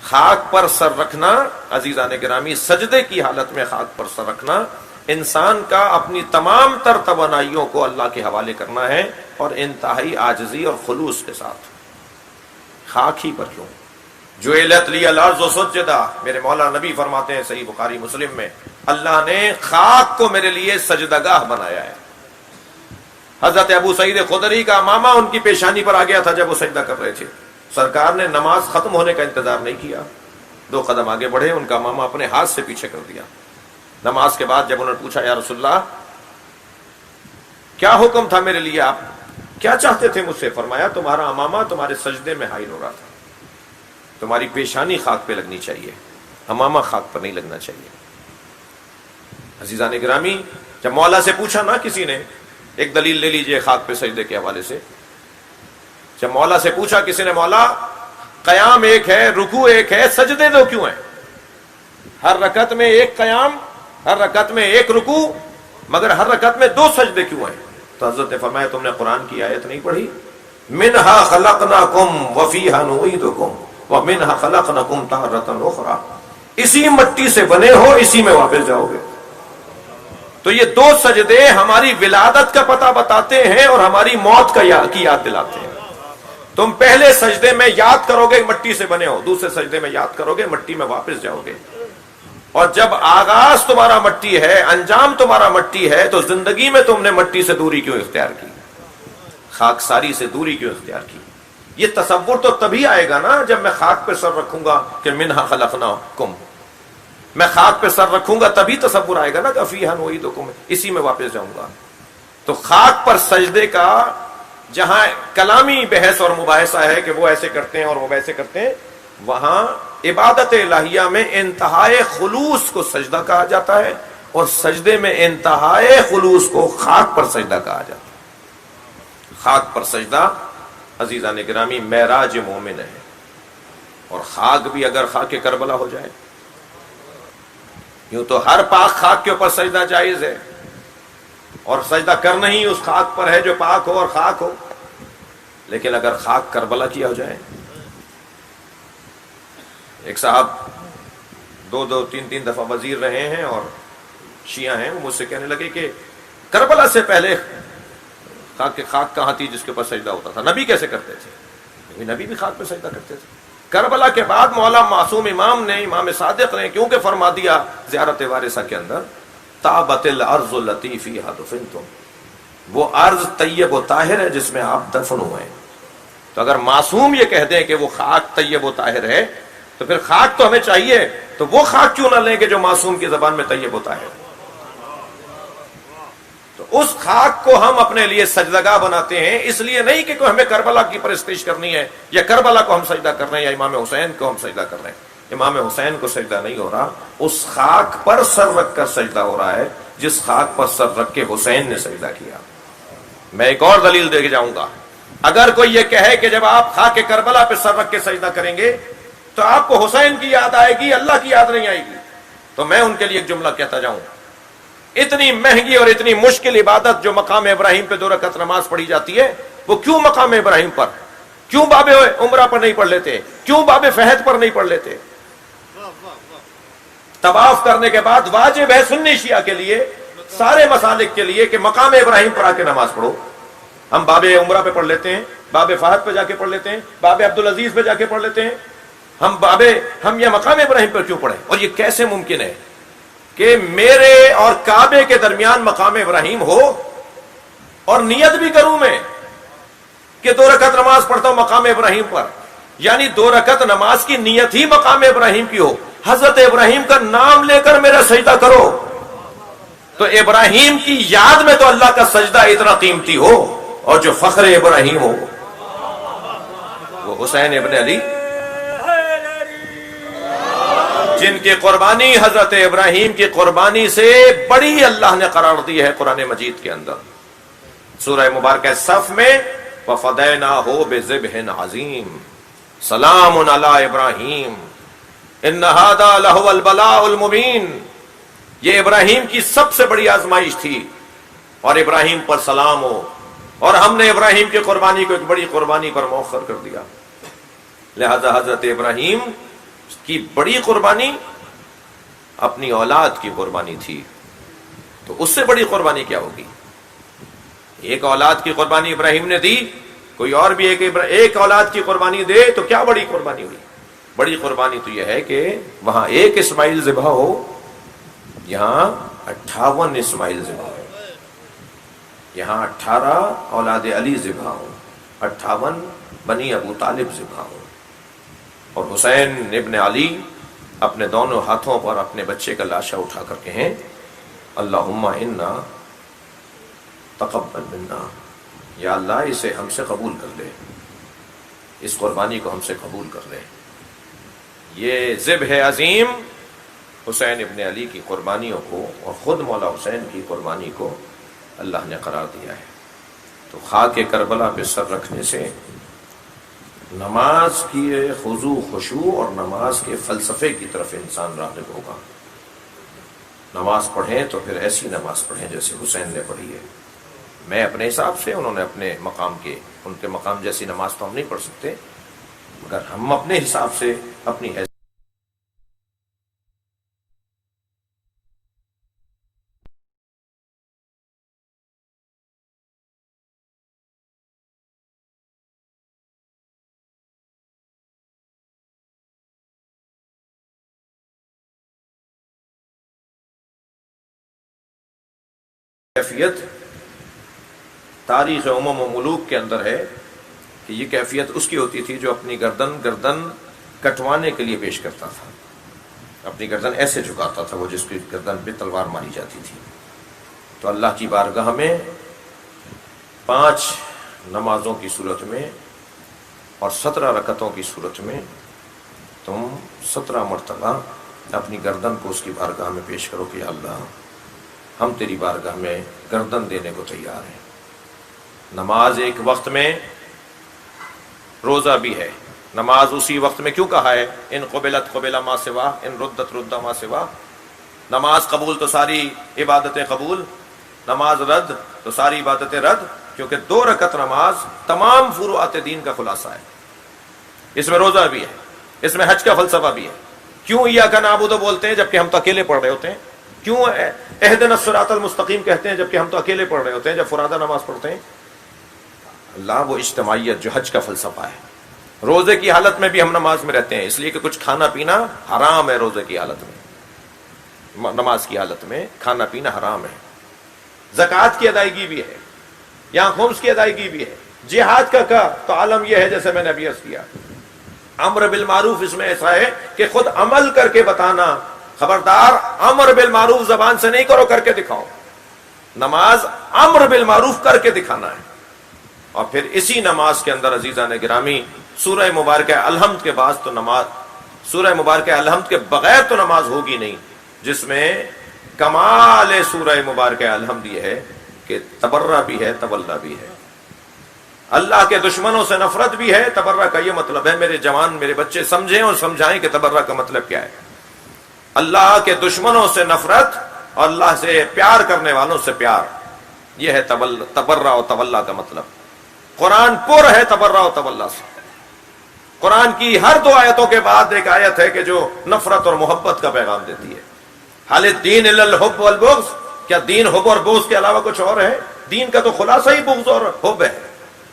خاک پر سر رکھنا عزیزان گرامی, سجدے کی حالت میں خاک پر سر رکھنا, انسان کا اپنی تمام تر توانائیوں کو اللہ کے حوالے کرنا ہے, اور انتہائی عاجزی اور خلوص کے ساتھ. خاک ہی پر کیوں, جعلت لی الارض سجدا، میرے مولا نبی فرماتے ہیں صحیح بخاری مسلم میں، اللہ نے خاک کو میرے لیے سجدگاہ بنایا ہے۔ حضرت ابو سعید خدری کا امامہ ان کی پیشانی پر آ گیا تھا جب وہ سجدہ کر رہے تھے، سرکار نے نماز ختم ہونے کا انتظار نہیں کیا، 2 قدم آگے بڑھے، ان کا امامہ اپنے ہاتھ سے پیچھے کر دیا۔ نماز کے بعد جب انہوں نے پوچھا یا رسول اللہ کیا حکم تھا میرے لیے، آپ کیا چاہتے تھے مجھ سے؟ فرمایا تمہارا امامہ تمہارے سجدے میں حائل ہو رہا تھا، تمہاری پیشانی خاک پہ لگنی چاہیے، امامہ خاک پر نہیں لگنا چاہیے۔ عزیزان گرامی، جب مولا سے پوچھا نا کسی نے، ایک دلیل لے لیجئے خاک پہ سجدے کے حوالے سے، جب مولا سے پوچھا کسی نے، مولا قیام ایک ہے، رکوع ایک ہے، سجدے 2 کیوں ہیں؟ ہر رکعت میں ایک قیام، ہر رکعت میں ایک رکوع، مگر ہر رکعت میں 2 سجدے کیوں ہیں؟ تو حضرت نے فرمایا تم نے قرآن کی آیت نہیں پڑھی، منہا خلقناکم وفیہا نعیدکم ومنہا خلقناکم تارۃ اخری، اسی مٹی سے بنے ہو، اسی میں واپس جاؤ گے۔ تو یہ 2 سجدے ہماری ولادت کا پتہ بتاتے ہیں اور ہماری موت کی یاد دلاتے ہیں۔ تم پہلے سجدے میں یاد کرو گے مٹی سے بنے ہو، دوسرے سجدے میں یاد کرو گے مٹی میں واپس جاؤ گے۔ اور جب آغاز تمہارا مٹی ہے، انجام تمہارا مٹی ہے، تو زندگی میں تم نے مٹی سے دوری کیوں اختیار کی، خاکساری سے دوری کیوں اختیار کی؟ یہ تصور تو تبھی آئے گا نا جب میں خاک پہ سر رکھوں گا کہ منہا خلقناکم، میں خاک پہ سر رکھوں گا تبھی تصور آئے گا نا کہ فیہا نعیدکم، اسی میں واپس جاؤں گا۔ تو خاک پر سجدے کا جہاں کلامی بحث اور مباحثہ ہے کہ وہ ایسے کرتے ہیں اور وہ ویسے کرتے ہیں، وہاں عبادت الہیہ میں انتہائے خلوص کو سجدہ کہا جاتا ہے، اور سجدے میں انتہائے خلوص کو خاک پر سجدہ کہا جاتا ہے۔ خاک پر سجدہ عزیزان گرامی معراج مومن ہے، اور خاک بھی اگر خاک کربلا ہو جائے، یوں تو ہر پاک خاک کے اوپر سجدہ جائز ہے، اور سجدہ کرنا ہی اس خاک پر ہے جو پاک ہو اور خاک ہو، لیکن اگر خاک کربلا کیا ہو جائے، ایک صاحب 2-3 دفعہ وزیر رہے ہیں اور شیعہ ہیں، وہ مجھ سے کہنے لگے کہ کربلا سے پہلے خاک کہاں تھی جس کے اوپر سجدہ ہوتا تھا، نبی کیسے کرتے تھے؟ نبی بھی خاک پہ سجدہ کرتے تھے۔ کربلا کے بعد مولا معصوم امام نے، امام صادق نے کیونکہ فرما دیا زیارت وارثہ کے اندر، طابت الارض التی فیہا دفنتم، وہ ارض طیب و طاہر ہے جس میں آپ دفن ہوئے ہیں۔ تو اگر معصوم یہ کہہ دیں کہ وہ خاک طیب و طاہر ہے، تو پھر خاک تو ہمیں چاہیے، تو وہ خاک کیوں نہ لیں کہ جو معصوم کی زبان میں طیب و طاہر ہے؟ تو اس خاک کو ہم اپنے لیے سجدگاہ بناتے ہیں، اس لیے نہیں کہ کوئی ہمیں کربلا کی پرستش کرنی ہے، یا کربلا کو ہم سجدہ کر رہے ہیں، یا امام حسین کو ہم سجدہ کر رہے ہیں۔ امام حسین کو سجدہ نہیں ہو رہا، اس خاک پر سر رکھ کر سجدہ ہو رہا ہے جس خاک پر سر رکھ کے حسین نے سجدہ کیا۔ میں ایک اور دلیل دے کے جاؤں گا، اگر کوئی یہ کہے کہ جب آپ خاک کربلا پہ سر رکھ کے سجدہ کریں گے تو آپ کو حسین کی یاد آئے گی، اللہ کی یاد نہیں آئے گی، تو میں ان کے لیے ایک جملہ کہتا جاؤں، اتنی مہنگی اور اتنی مشکل عبادت جو مقام ابراہیم پہ 2 رکعت نماز پڑھی جاتی ہے، وہ کیوں مقام ابراہیم پر، کیوں باب عمرہ پر نہیں پڑھ لیتے، کیوں باب فہد پر نہیں پڑھ لیتے؟ طواف کرنے کے بعد واجب ہے سنی شیعہ کے لیے، سارے مسالک کے لیے، کہ مقام ابراہیم پر آ کے نماز پڑھو۔ ہم باب عمرہ پہ پڑھ لیتے ہیں، باب فہد پہ جا کے پڑھ لیتے ہیں، باب عبدالعزیز پہ جا کے پڑھ لیتے ہیں، ہم یہ مقام ابراہیم پر کیوں پڑھیں؟ اور یہ کیسے ممکن ہے کہ میرے اور کعبے کے درمیان مقام ابراہیم ہو، اور نیت بھی کروں میں کہ 2 رکعت نماز پڑھتا ہوں مقام ابراہیم پر، یعنی 2 رکعت نماز کی نیت ہی مقام ابراہیم کی ہو، حضرت ابراہیم کا نام لے کر میرا سجدہ کرو، تو ابراہیم کی یاد میں تو اللہ کا سجدہ اتنا قیمتی ہو، اور جو فخر ابراہیم ہو وہ حسین ابن علی، جن کی قربانی حضرت ابراہیم کی قربانی سے بڑی اللہ نے قرار دی ہے قرآن مجید کے اندر۔ سورہ مبارکہ صف میں وَفَدَيْنَاهُ بِذِبْحٍ عَظِيمٍ سلام علی ابراہیم ان هَذَا لَهُوَ الْبَلَاءُ الْمُبِينُ، یہ ابراہیم کی سب سے بڑی آزمائش تھی، اور ابراہیم پر سلام ہو، اور ہم نے ابراہیم کی قربانی کو ایک بڑی قربانی پر مؤخر کر دیا۔ لہذا حضرت ابراہیم کی بڑی قربانی اپنی اولاد کی قربانی تھی، تو اس سے بڑی قربانی کیا ہوگی؟ ایک اولاد کی قربانی ابراہیم نے دی، کوئی اور بھی ایک اولاد کی قربانی دے تو کیا بڑی قربانی ہوئی؟ بڑی قربانی تو یہ ہے کہ وہاں ایک اسماعیل ذبح ہو، یہاں 58 اسماعیل ذبح ہو، یہاں 18 اولاد علی ذبح ہو، 58 بنی ابو طالب ذبح ہو، اور حسین ابن علی اپنے دونوں ہاتھوں پر اپنے بچے کا لاشا اٹھا کر کہیں اللہم انا تقبل منا، یا اللہ اسے ہم سے قبول کر لے، اس قربانی کو ہم سے قبول کر لے۔ یہ ذبح عظیم حسین ابن علی کی قربانیوں کو اور خود مولا حسین کی قربانی کو اللہ نے قرار دیا ہے۔ تو خاک کربلا پہ سر رکھنے سے نماز کی خضوع خشوع اور نماز کے فلسفے کی طرف انسان راغب ہوگا۔ نماز پڑھیں تو پھر ایسی نماز پڑھیں جیسے حسین نے پڑھی ہے۔ میں اپنے حساب سے، انہوں نے اپنے مقام کے، ان کے مقام جیسی نماز تو ہم نہیں پڑھ سکتے، مگر ہم اپنے حساب سے اپنی کیفیت تاریخ امم و ملوک کے اندر ہے کہ یہ کیفیت اس کی ہوتی تھی جو اپنی گردن کٹوانے کے لیے پیش کرتا تھا، اپنی گردن ایسے جھکاتا تھا وہ، جس کی گردن پہ تلوار ماری جاتی تھی۔ تو اللہ کی بارگاہ میں 5 نمازوں کی صورت میں اور 17 رکعتوں کی صورت میں تم 17 مرتبہ اپنی گردن کو اس کی بارگاہ میں پیش کرو کہ یا اللہ ہم تیری بارگاہ میں گردن دینے کو تیار ہیں۔ نماز ایک وقت میں، روزہ بھی ہے۔ نماز اسی وقت میں کیوں کہا ہے ان قبلت قبل ما سوا، ان ردت رد ما سوا؟ نماز قبول تو ساری عبادتیں قبول، نماز رد تو ساری عبادتیں رد، کیونکہ 2 رکعت نماز تمام فروعات دین کا خلاصہ ہے۔ اس میں روزہ بھی ہے، اس میں حج کا فلسفہ بھی ہے۔ کیوں ایاک نعبد بولتے ہیں جبکہ ہم تو اکیلے پڑھ رہے ہوتے ہیں؟ کیوں اہدنا الصراط المستقیم کہتے ہیں جبکہ ہم تو اکیلے پڑھ رہے ہوتے ہیں جب فرادہ نماز پڑھتے ہیں؟ اللہ وہ اجتماعیت جو حج کا فلسفہ ہے۔ روزے کی حالت میں بھی ہم نماز میں رہتے ہیں، اس لیے کہ کچھ کھانا پینا حرام ہے روزے کی حالت میں، نماز کی حالت میں کھانا پینا حرام ہے۔ زکوٰۃ کی ادائیگی بھی ہے، یہاں خمس کی ادائیگی بھی ہے۔ جہاد کا تو عالم یہ ہے جیسے میں نے ابھی عرض کیا، امر بالمعروف اس میں ایسا ہے کہ خود عمل کر کے بتانا، خبردار امر بالمعروف زبان سے نہیں کرو، کر کے دکھاؤ۔ نماز امر بالمعروف کر کے دکھانا ہے۔ اور پھر اسی نماز کے اندر عزیزان گرامی سورہ مبارکہ الحمد کے بعد تو نماز، سورہ مبارکہ الحمد کے بغیر تو نماز ہوگی نہیں، جس میں کمال سورہ مبارکہ الحمد یہ ہے کہ تبرہ بھی ہے، تولا بھی ہے، اللہ کے دشمنوں سے نفرت بھی ہے۔ تبرہ کا یہ مطلب ہے، میرے جوان میرے بچے سمجھیں اور سمجھائیں کہ تبرہ کا مطلب کیا ہے۔ اللہ کے دشمنوں سے نفرت اور اللہ سے پیار کرنے والوں سے پیار، یہ ہے تبرہ و تولا کا مطلب۔ قرآن پر ہے تبرہ و تولا سے۔ قرآن کی ہر 2 آیتوں کے بعد ایک آیت ہے کہ جو نفرت اور محبت کا پیغام دیتی ہے۔ حال الدین الا الحب والبغض، کیا دین حب اور بغض کے علاوہ کچھ اور ہے؟ دین کا تو خلاصہ ہی بغض اور حب ہے،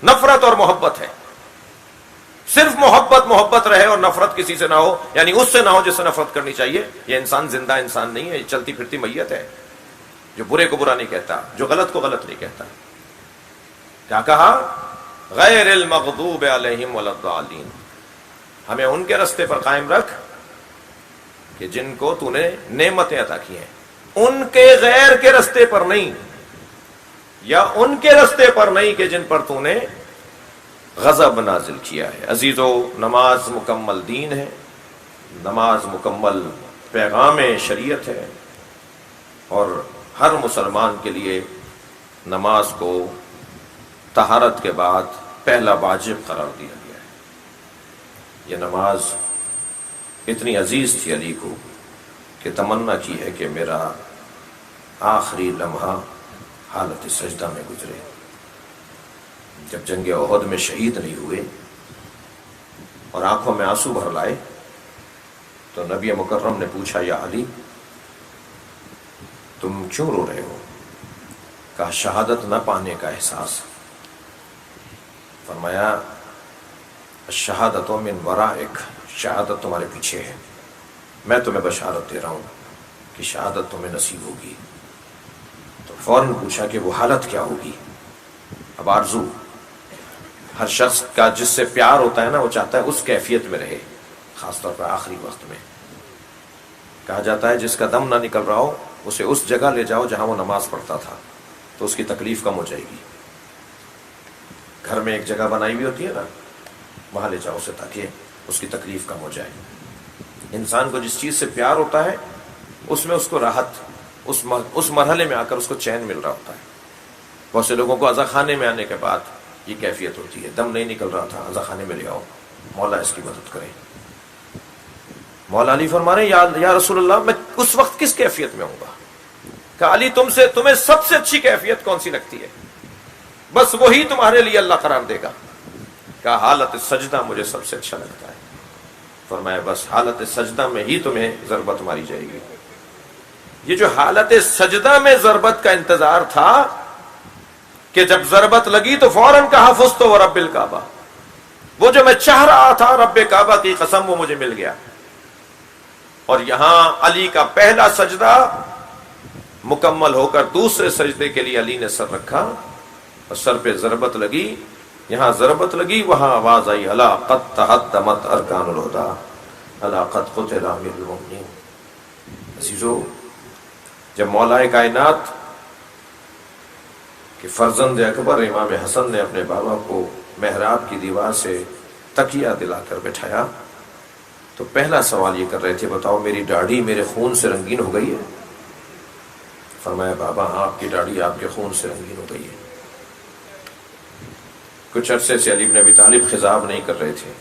نفرت اور محبت ہے۔ صرف محبت رہے اور نفرت کسی سے نہ ہو، یعنی اس سے نہ ہو جس سے نفرت کرنی چاہیے، یہ انسان زندہ انسان نہیں ہے، یہ چلتی پھرتی میت ہے، جو برے کو برا نہیں کہتا، جو غلط کو غلط نہیں کہتا۔ کیا کہا؟ غیر المغضوب علیہم ولا الضالین، ہمیں ان کے رستے پر قائم رکھ کہ جن کو تو نے نعمتیں عطا کی ہیں، ان کے غیر کے رستے پر نہیں، یا ان کے رستے پر نہیں کہ جن پر تو نے غضب نازل کیا ہے۔ عزیزو، نماز مکمل دین ہے، نماز مکمل پیغام شریعت ہے، اور ہر مسلمان کے لیے نماز کو طہارت کے بعد پہلا واجب قرار دیا گیا ہے۔ یہ نماز اتنی عزیز تھی علی کو کہ تمنا کی ہے کہ میرا آخری لمحہ حالت سجدہ میں گزرے۔ جب جنگ احد میں شہید نہیں ہوئے اور آنکھوں میں آنسو بھر لائے تو نبی مکرم نے پوچھا، یا علی تم کیوں رو رہے ہو؟ کہا شہادت نہ پانے کا احساس۔ فرمایا الشہادۃ من ورائک، شہادت تمہارے پیچھے ہے، میں تمہیں بشارت دے رہا ہوں کہ شہادت تمہیں نصیب ہوگی۔ تو فوراً پوچھا کہ وہ حالت کیا ہوگی؟ اب آرزو، ہر شخص کا جس سے پیار ہوتا ہے نا، وہ چاہتا ہے اس کیفیت میں رہے، خاص طور پر آخری وقت میں۔ کہا جاتا ہے جس کا دم نہ نکل رہا ہو اسے اس جگہ لے جاؤ جہاں وہ نماز پڑھتا تھا، تو اس کی تکلیف کم ہو جائے گی۔ گھر میں ایک جگہ بنائی ہوئی ہوتی ہے نا، وہاں لے جاؤ اسے تاکہ اس کی تکلیف کم ہو جائے۔ انسان کو جس چیز سے پیار ہوتا ہے اس میں اس کو راحت، اس مرحلے میں آ کر اس کو چین مل رہا ہوتا ہے۔ بہت سے لوگوں کو عزا خانے میں آنے کے بعد یہ کیفیت ہوتی ہے، دم نہیں نکل رہا تھا، عزا خانے میں لے آؤ، مولا اس کی مدد کرے۔ مولا علی فرما رہے ہیں یا رسول اللہ، میں اس وقت کس کیفیت میں ہوں گا؟ کہ علی تمہیں سب سے اچھی کیفیت کون سی لگتی ہے؟ بس وہی تمہارے لیے اللہ قرار دے گا۔ کہ حالت سجدہ مجھے سب سے اچھا لگتا ہے۔ فرمایا بس حالت سجدہ میں ہی تمہیں ضربت ماری جائے گی۔ یہ جو حالت سجدہ میں ضربت کا انتظار تھا کہ جب ضربت لگی تو فوراً کہا فزت ورب الکعبہ، وہ جو میں چاہ رہا تھا رب کعبہ کی قسم وہ مجھے مل گیا۔ اور یہاں علی کا پہلا سجدہ مکمل ہو کر دوسرے سجدے کے لیے علی نے سر رکھا اور سر پہ ضربت لگی، یہاں ضربت لگی وہاں آواز آئی الا قد تہدمت ارکان الہدی الا قد قتل امیر المؤمنین۔ عزیزو، جب مولا کائنات کہ فرزند اکبر امام حسن نے اپنے بابا کو محراب کی دیوار سے تکیہ دلا کر بٹھایا تو پہلا سوال یہ کر رہے تھے، بتاؤ میری داڑھی میرے خون سے رنگین ہو گئی ہے؟ فرمایا بابا ہاں، آپ کی داڑھی آپ کے خون سے رنگین ہو گئی ہے۔ کچھ عرصے سے علی بن ابی طالب خضاب نہیں کر رہے تھے،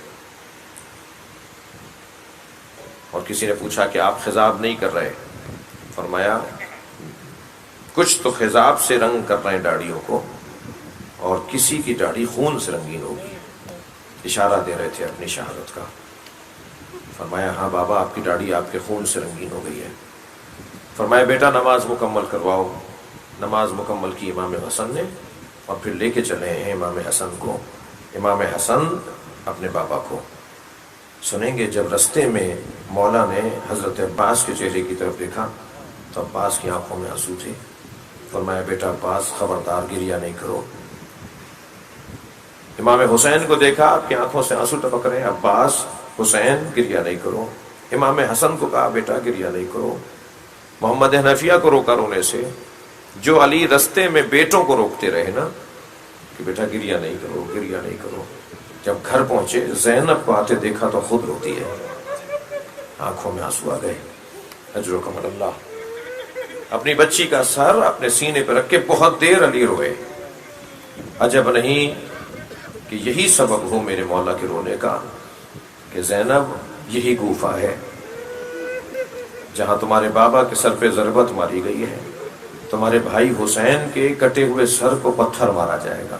اور کسی نے پوچھا کہ آپ خضاب نہیں کر رہے؟ فرمایا کچھ تو خضاب سے رنگ کر رہے ہیں داڑھیوں کو، اور کسی کی داڑھی خون سے رنگین ہوگی۔ اشارہ دے رہے تھے اپنی شہادت کا۔ فرمایا ہاں بابا، آپ کی داڑھی آپ کے خون سے رنگین ہو گئی ہے۔ فرمایا بیٹا نماز مکمل کرواؤ۔ نماز مکمل کی امام حسن نے، اور پھر لے کے چلے ہیں امام حسن کو۔ امام حسن اپنے بابا کو سنیں گے جب رستے میں مولا نے حضرت عباس کے چہرے کی طرف دیکھا تو عباس کی آنکھوں میں آنسو تھے۔ فرمایا بیٹا عباس خبردار گریہ نہیں کرو۔ امام حسین کو دیکھا، آپ کی آنکھوں سے آنسو ٹپک رہے ہیں، عباس حسین گریہ نہیں کرو۔ امام حسن کو کہا بیٹا گریہ نہیں کرو۔ محمد حنفیہ کو روکا رونے سے، جو علی رستے میں بیٹوں کو روکتے رہے نا کہ بیٹا گریہ نہیں کرو، گریہ نہیں کرو۔ جب گھر پہنچے زینب کو آتے دیکھا تو خود روتی ہے، آنکھوں میں آنسو آ گئے۔ اجرکم اللہ۔ اپنی بچی کا سر اپنے سینے پہ رکھ کے بہت دیر علی روئے۔ عجب نہیں کہ یہی سبب ہو میرے مولا کے رونے کا کہ زینب یہی کوفہ ہے جہاں تمہارے بابا کے سر پہ ضربت ماری گئی ہے، تمہارے بھائی حسین کے کٹے ہوئے سر کو پتھر مارا جائے گا،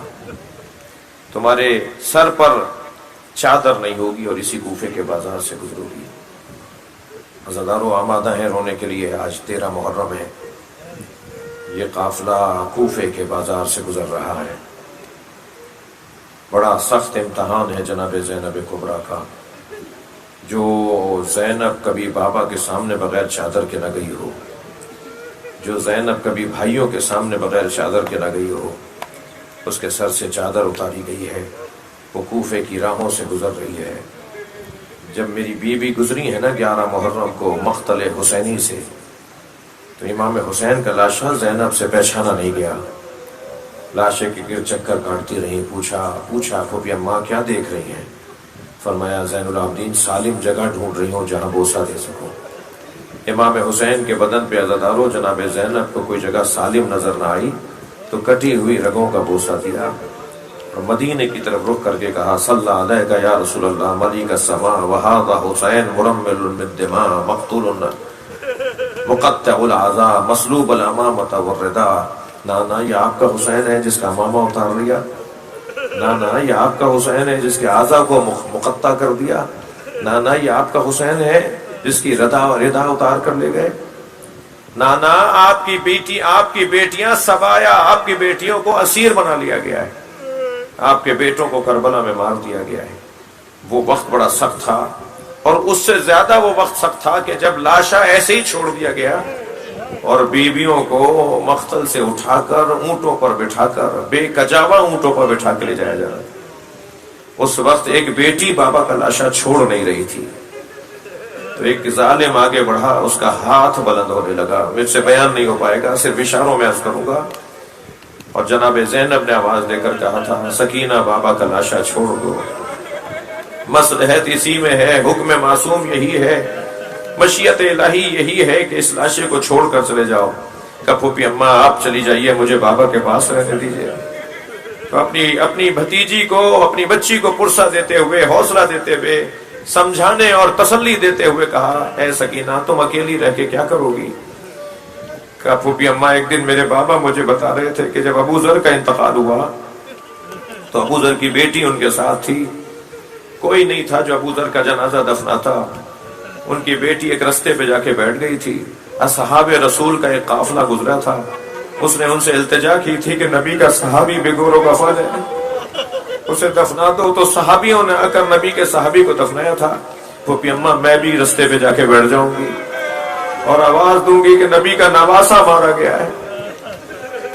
تمہارے سر پر چادر نہیں ہوگی اور اسی کوفے کے بازار سے گزرو گی۔ عزادارو آمادہ ہیں رونے کے لیے، آج 13 محرم ہے، یہ قافلہ کوفے کے بازار سے گزر رہا ہے۔ بڑا سخت امتحان ہے جناب زینب کبریٰ کا، جو زینب کبھی بابا کے سامنے بغیر چادر کے نہ گئی ہو، جو زینب کبھی بھائیوں کے سامنے بغیر چادر کے نہ گئی ہو، اس کے سر سے چادر اتاری گئی ہے، وہ کوفے کی راہوں سے گزر رہی ہے۔ جب میری بیوی گزری ہے نا 11 محرم کو مقتل حسینی سے، تو امام حسین کا لاشا زینب سے پہچانا نہیں گیا، لاشے کے گرد چکر کاٹتی رہی۔ پوچھا پھوپھی اماں کیا دیکھ رہی ہیں؟ فرمایا زین العابدین سالم جگہ ڈھونڈ رہی ہوں جہاں بوسہ دے سکوں۔ امام حسین کے بدن پہ عزادارو جناب زینب کو کوئی جگہ سالم نظر نہ آئی تو کٹی ہوئی رگوں کا بوسہ دیا اور مدینے کی طرف رخ کر کے کہا صلی اللہ علیہ یا رسول اللہ ملیک السماء وہذا حسین مرمل بالدماء مقتول مقطع الاعضاء مسلوب الامامۃ والرداء۔ نانا یہ آپ کا حسین ہے جس کا امامہ اتار لیا؟ نانا یہ آپ کا حسین ہے جس کے اعضاء کو مقطع کر دیا؟ نانا یہ آپ کا حسین ہے جس کی ردا اتار کر لے گئے؟ نانا آپ کی بیٹیاں سبایا، آپ کی بیٹیوں کو اسیر بنا لیا گیا ہے، آپ کے بیٹوں کو کربلا میں مار دیا گیا ہے۔ وہ وقت بڑا سخت تھا، اور اس سے زیادہ وہ وقت سخت تھا کہ جب لاشا ایسے ہی چھوڑ دیا گیا اور بیویوں کو مقتل سے اٹھا کر اونٹوں پر بٹھا کر بے کجاوا اونٹوں پر بٹھا کے لے جایا جا رہا تھا۔ اس وقت ایک بیٹی بابا کا لاشا چھوڑ نہیں رہی تھی، تو ایک ظالم آگے بڑھا، اس کا ہاتھ بلند ہونے لگا، مجھ سے بیان نہیں ہو پائے گا، صرف اشاروں میں عرض کروں گا، اور جناب زینب نے آواز دے کر کہا تھا سکینہ بابا کا لاشا چھوڑ دو، مصلحت اسی میں ہے، حکم معصوم یہی ہے، مشیت الہی یہی ہے کہ اس لاشے کو چھوڑ کر چلے جاؤ۔ کہ پھوپھی اماں آپ چلی جائیے، مجھے بابا کے پاس رہنے دیجیے۔ تو اپنی بھتیجی کو، اپنی بچی کو پرسہ دیتے ہوئے، حوصلہ دیتے ہوئے، سمجھانے اور تسلی دیتے ہوئے کہا اے سکینہ تم اکیلی رہ کے کیا کرو گی؟ کہا پھوپھی اماں ایک دن میرے بابا مجھے بتا رہے تھے کہ جب ابو ذر کا انتقال ہوا تو ابو ذر کی بیٹی ان کے ساتھ تھی، کوئی نہیں تھا جو ابو ذر کا جنازہ دفناتا، ان کی بیٹی ایک رستے پہ جا کے بیٹھ گئی تھی، اصحاب رسول کا ایک قافلہ گزرا تھا، اس نے ان سے التجا کی تھی کہ نبی کا صحابی بے گور و کفن ہے، اسے دفنا دو، تو صحابیوں نے آ کر نبی کے صحابی کو دفنایا تھا۔ پھوپھی اماں میں بھی رستے پہ جا کے بیٹھ جاؤں گی اور آواز دوں گی کہ نبی کا نواسہ مارا گیا ہے،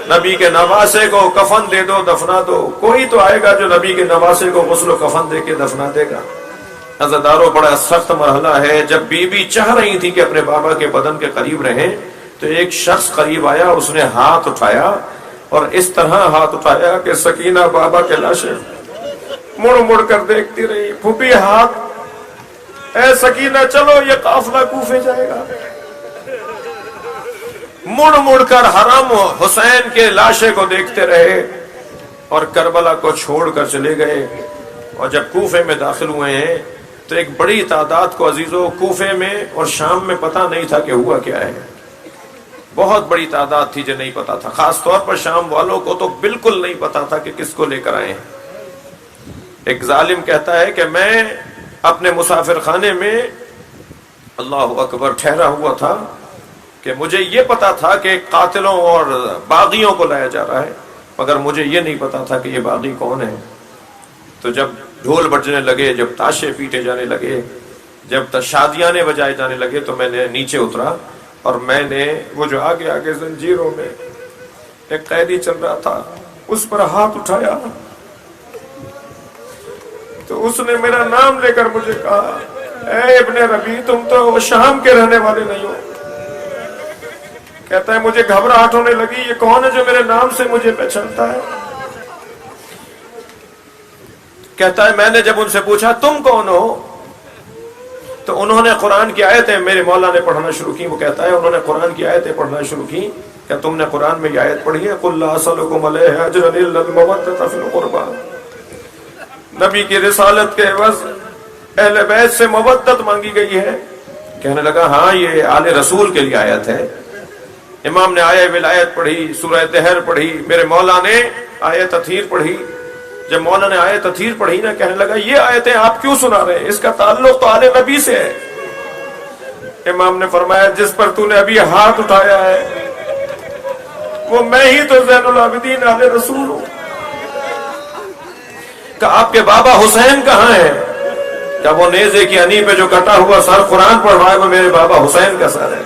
نبی کے نواسے کو کفن دے دو، دفنا دو، کوئی تو آئے گا جو نبی کے نواسے کو غسل و کفن دے کے دفنا دے گا۔ عزادارو بڑا سخت مرحلہ ہے، جب بیوی چاہ رہی تھی کہ اپنے بابا کے بدن کے قریب رہیں تو ایک شخص قریب آیا، اس نے ہاتھ اٹھایا اور اس طرح ہاتھ اٹھایا کہ سکینہ بابا کے لاشے مڑ مڑ کر دیکھتی رہی، پھوپھی ہاتھ، اے سکینہ چلو یہ قافلہ کوفے جائے گا۔ مڑ مڑ کر حرم حسین کے لاشے کو دیکھتے رہے اور کربلا کو چھوڑ کر چلے گئے، اور جب کوفے میں داخل ہوئے ہیں تو ایک بڑی تعداد کو عزیزوں کوفے میں اور شام میں پتہ نہیں تھا کہ ہوا کیا ہے، بہت بڑی تعداد تھی جو نہیں پتا تھا، خاص طور پر شام والوں کو تو بالکل نہیں پتا تھا کہ کس کو لے کر آئے ہیں۔ ایک ظالم کہتا ہے کہ میں اپنے مسافر خانے میں اللہ اکبر ٹھہرا ہوا تھا کہ مجھے یہ پتا تھا کہ قاتلوں اور باغیوں کو لایا جا رہا ہے، مگر مجھے یہ نہیں پتا تھا کہ یہ باغی کون ہے۔ تو جب ڈھول بجنے لگے، جب تاشے پیٹے جانے لگے، جب شادیانے بجائے جانے لگے تو میں نے نیچے اترا اور میں نے وہ جو آگے آگے زنجیروں میں ایک قیدی چل رہا تھا اس پر ہاتھ اٹھایا، تو اس نے میرا نام لے کر مجھے کہا اے ابن ربیع تم تو شام کے رہنے والے نہیں ہو۔ کہتا ہے مجھے گھبراہٹ ہونے لگی، یہ کون ہے جو میرے نام سے مجھے پہچانتا ہے؟ کہتا ہے میں نے جب ان سے پوچھا تم کون ہو تو انہوں نے قرآن کی آیتیں میرے مولا نے پڑھنا شروع کی۔ وہ کہتا ہے انہوں نے قرآن کی آیتیں پڑھنا شروع کی کہ تم نے قرآن میں یہ آیت پڑھی ہے قُلْ لَا أَسْأَلُكُمْ عَلَيْهِ أَجْرًا إِلَّا الْمَوَدَّةَ فِي الْقُرْبَى، نبی کی رسالت کے عوض اہل بیت سے مودت مانگی گئی ہے۔ کہنے لگا ہاں یہ آل رسول کے لیے آیت ہے۔ امام نے آیت ولایت پڑھی، سورہ دہر پڑھی، میرے مولا نے آیت تطہیر پڑھی۔ جب مولا نے آیت تطہیر پڑھی نا، کہنے لگا یہ آیتیں آپ کیوں سنا رہے ہیں، اس کا تعلق تو آل نبی سے ہے۔ امام نے فرمایا جس پر تو نے ابھی ہاتھ اٹھایا ہے وہ میں ہی تو زین العابدین آل رسول ہوں۔ کہ آپ کے بابا حسین کہاں ہیں؟ کہ وہ نیزے کی انی پہ جو کٹا ہوا سر قرآن پڑھ رہا ہے وہ میرے بابا حسین کا سر ہے۔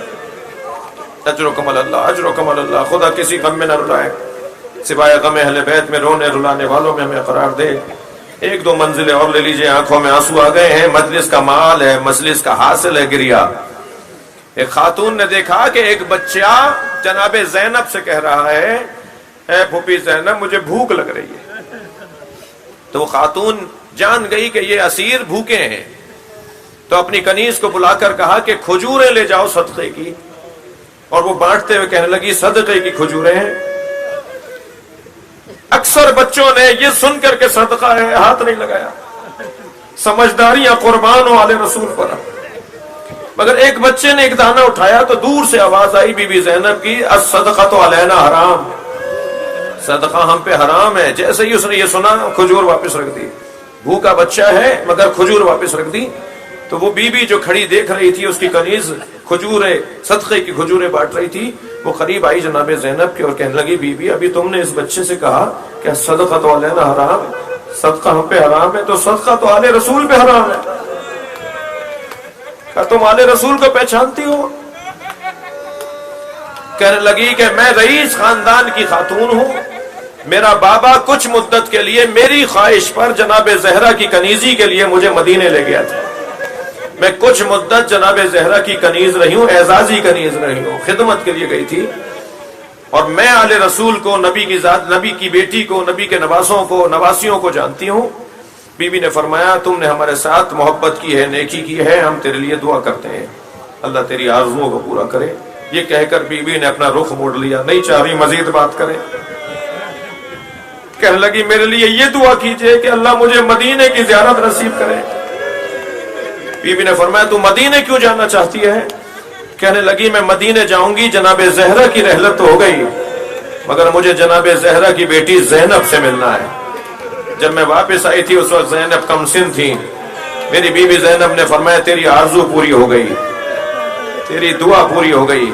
اجرکم اللہ، اجرکم اللہ، خدا کسی غم میں نہ رلائے سوائے غم اہل بیت میں، رونے رلانے والوں میں ہمیں قرار دے۔ ایک دو منزلیں اور لے لیجئے، آنکھوں میں آنسو آ گئے ہیں، مجلس کا مال ہے، مجلس کا حاصل ہے گریا۔ ایک خاتون نے دیکھا کہ ایک بچہ جناب زینب سے کہہ رہا ہے اے پھوپھی زینب مجھے بھوک لگ رہی ہے۔ تو وہ خاتون جان گئی کہ یہ اسیر بھوکے ہیں، تو اپنی کنیز کو بلا کر کہا کہ کھجوریں لے جاؤ صدقے کی، اور وہ بانٹتے ہوئے کہنے لگی صدقے کی کھجوریں ہیں۔ اکثر بچوں نے یہ سن کر کے صدقہ ہے ہاتھ نہیں لگایا، سمجھداریاں قربان ہو آل رسول پر، مگر ایک بچے نے ایک دانہ اٹھایا تو دور سے آواز آئی بی بی زینب کی الصدقۃ علینا حرام، صدقہ ہم پہ حرام ہے۔ جیسے ہی اس نے یہ سنا کھجور واپس رکھ دی، بھوکا بچہ ہے مگر کھجور واپس رکھ دی۔ تو وہ بی بی جو کھڑی دیکھ رہی تھی، اس کی کنیز کھجوریں صدقے کی کھجوریں بانٹ رہی تھی، وہ قریب آئی جناب زینب کے اور کہنے لگی بی بی ابھی تم نے اس بچے سے کہا کہ صدقۃ علینا حرام، صدقہ ہم پہ حرام ہے تو صدقہ تو آل رسول پہ حرام ہے. کہا تم آل رسول کو پہچانتی ہو؟ کہنے لگی کہ میں رئیس خاندان کی خاتون ہوں. میرا بابا کچھ مدت کے لیے میری خواہش پر جناب زہرا کی کنیزی کے لیے مجھے مدینے لے گیا تھا. میں کچھ مدت جناب زہرا کی کنیز رہی ہوں، اعزازی کنیز رہی ہوں، خدمت کے لیے گئی تھی. اور میں آل رسول کو، نبی کی ذات، نبی کی بیٹی کو، نبی کے نواسوں کو، نواسیوں کو جانتی ہوں. بی بی نے فرمایا تم نے ہمارے ساتھ محبت کی ہے، نیکی کی ہے، ہم تیرے لیے دعا کرتے ہیں اللہ تیری آرزوؤں کو پورا کرے. یہ کہہ کر بی بی نے اپنا رخ موڑ لیا، نہیں چاہ رہی مزید بات کرے. کہنے لگی میرے لیے یہ دعا کیجئے کہ اللہ مجھے مدینے کی زیارت نصیب کرے. بی بی نے فرمایا تو مدینے کیوں جانا چاہتی ہے؟ کہنے لگی میں مدینے جاؤں گی، جناب زہرا کی رحلت تو ہو گئی مگر مجھے جناب زہرا کی بیٹی زینب سے ملنا ہے. جب میں واپس آئی تھی اس وقت زینب کم سن تھی. میری بی بی زینب نے فرمایا تیری آرزو پوری ہو گئی، تیری دعا پوری ہو گئی.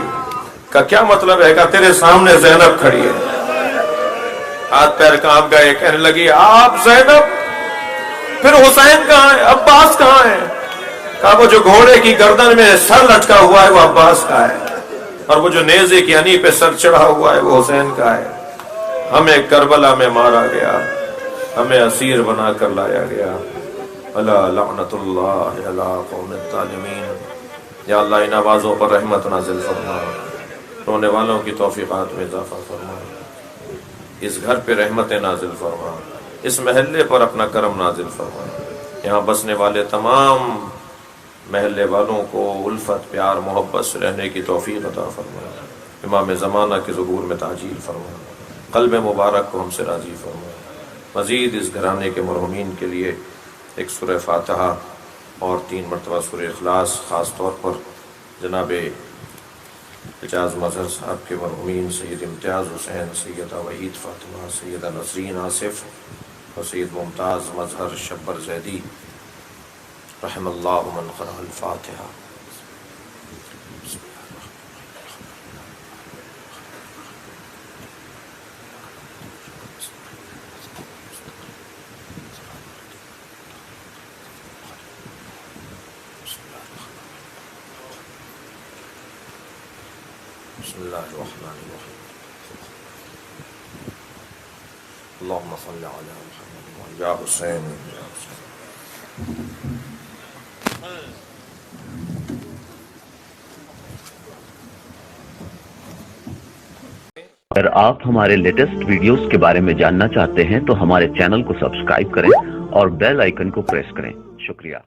کا کیا مطلب ہے؟ کہ تیرے سامنے زینب کھڑی ہے. ہاتھ پیر کانپ گئے. کہنے لگی آپ زینب، پھر حسین کہاں ہے؟ عباس کہاں ہے؟ کہا وہ جو گھوڑے کی گردن میں سر لٹکا ہوا ہے وہ عباس کا ہے، اور وہ جو نیزے کی انی پہ سر چڑھا ہوا ہے وہ حسین کا ہے. ہمیں کربلا میں مارا گیا، ہمیں اسیر بنا کر لایا گیا. الا لعنت اللہ علی قوم الظالمین. یا اللہ ان آوازوں پر رحمت نازل فرما، رونے والوں کی توفیقات میں اضافہ فرما، اس گھر پہ رحمت نازل فرما، اس محلے پر اپنا کرم نازل فرما. یہاں بسنے والے تمام محلے والوں کو الفت، پیار، محبت سے رہنے کی توفیق عطا فرما. امام زمانہ کے ظہور میں تعجیل فرما، قلب مبارک کو ہم سے راضی فرما. مزید اس گھرانے کے مرحومین کے لیے ایک سورہ فاتحہ اور 3 مرتبہ سورہ اخلاص، خاص طور پر جناب اعجاز مظہر صاحب کے مرحومین سید امتیاز حسین، سیدہ وحید فاطمہ، سیدہ نسرین آصف اور سید ممتاز مظہر شبر زیدی رحم اللہ من قرأ الفاتحہ. بسم اللہ الرحمن الرحیم. اللہم صل علی محمد یا حسین یا حسین. اگر آپ ہمارے لیٹسٹ ویڈیوز کے بارے میں جاننا چاہتے ہیں تو ہمارے چینل کو سبسکرائب کریں اور بیل آئیکن کو پریس کریں. شکریہ.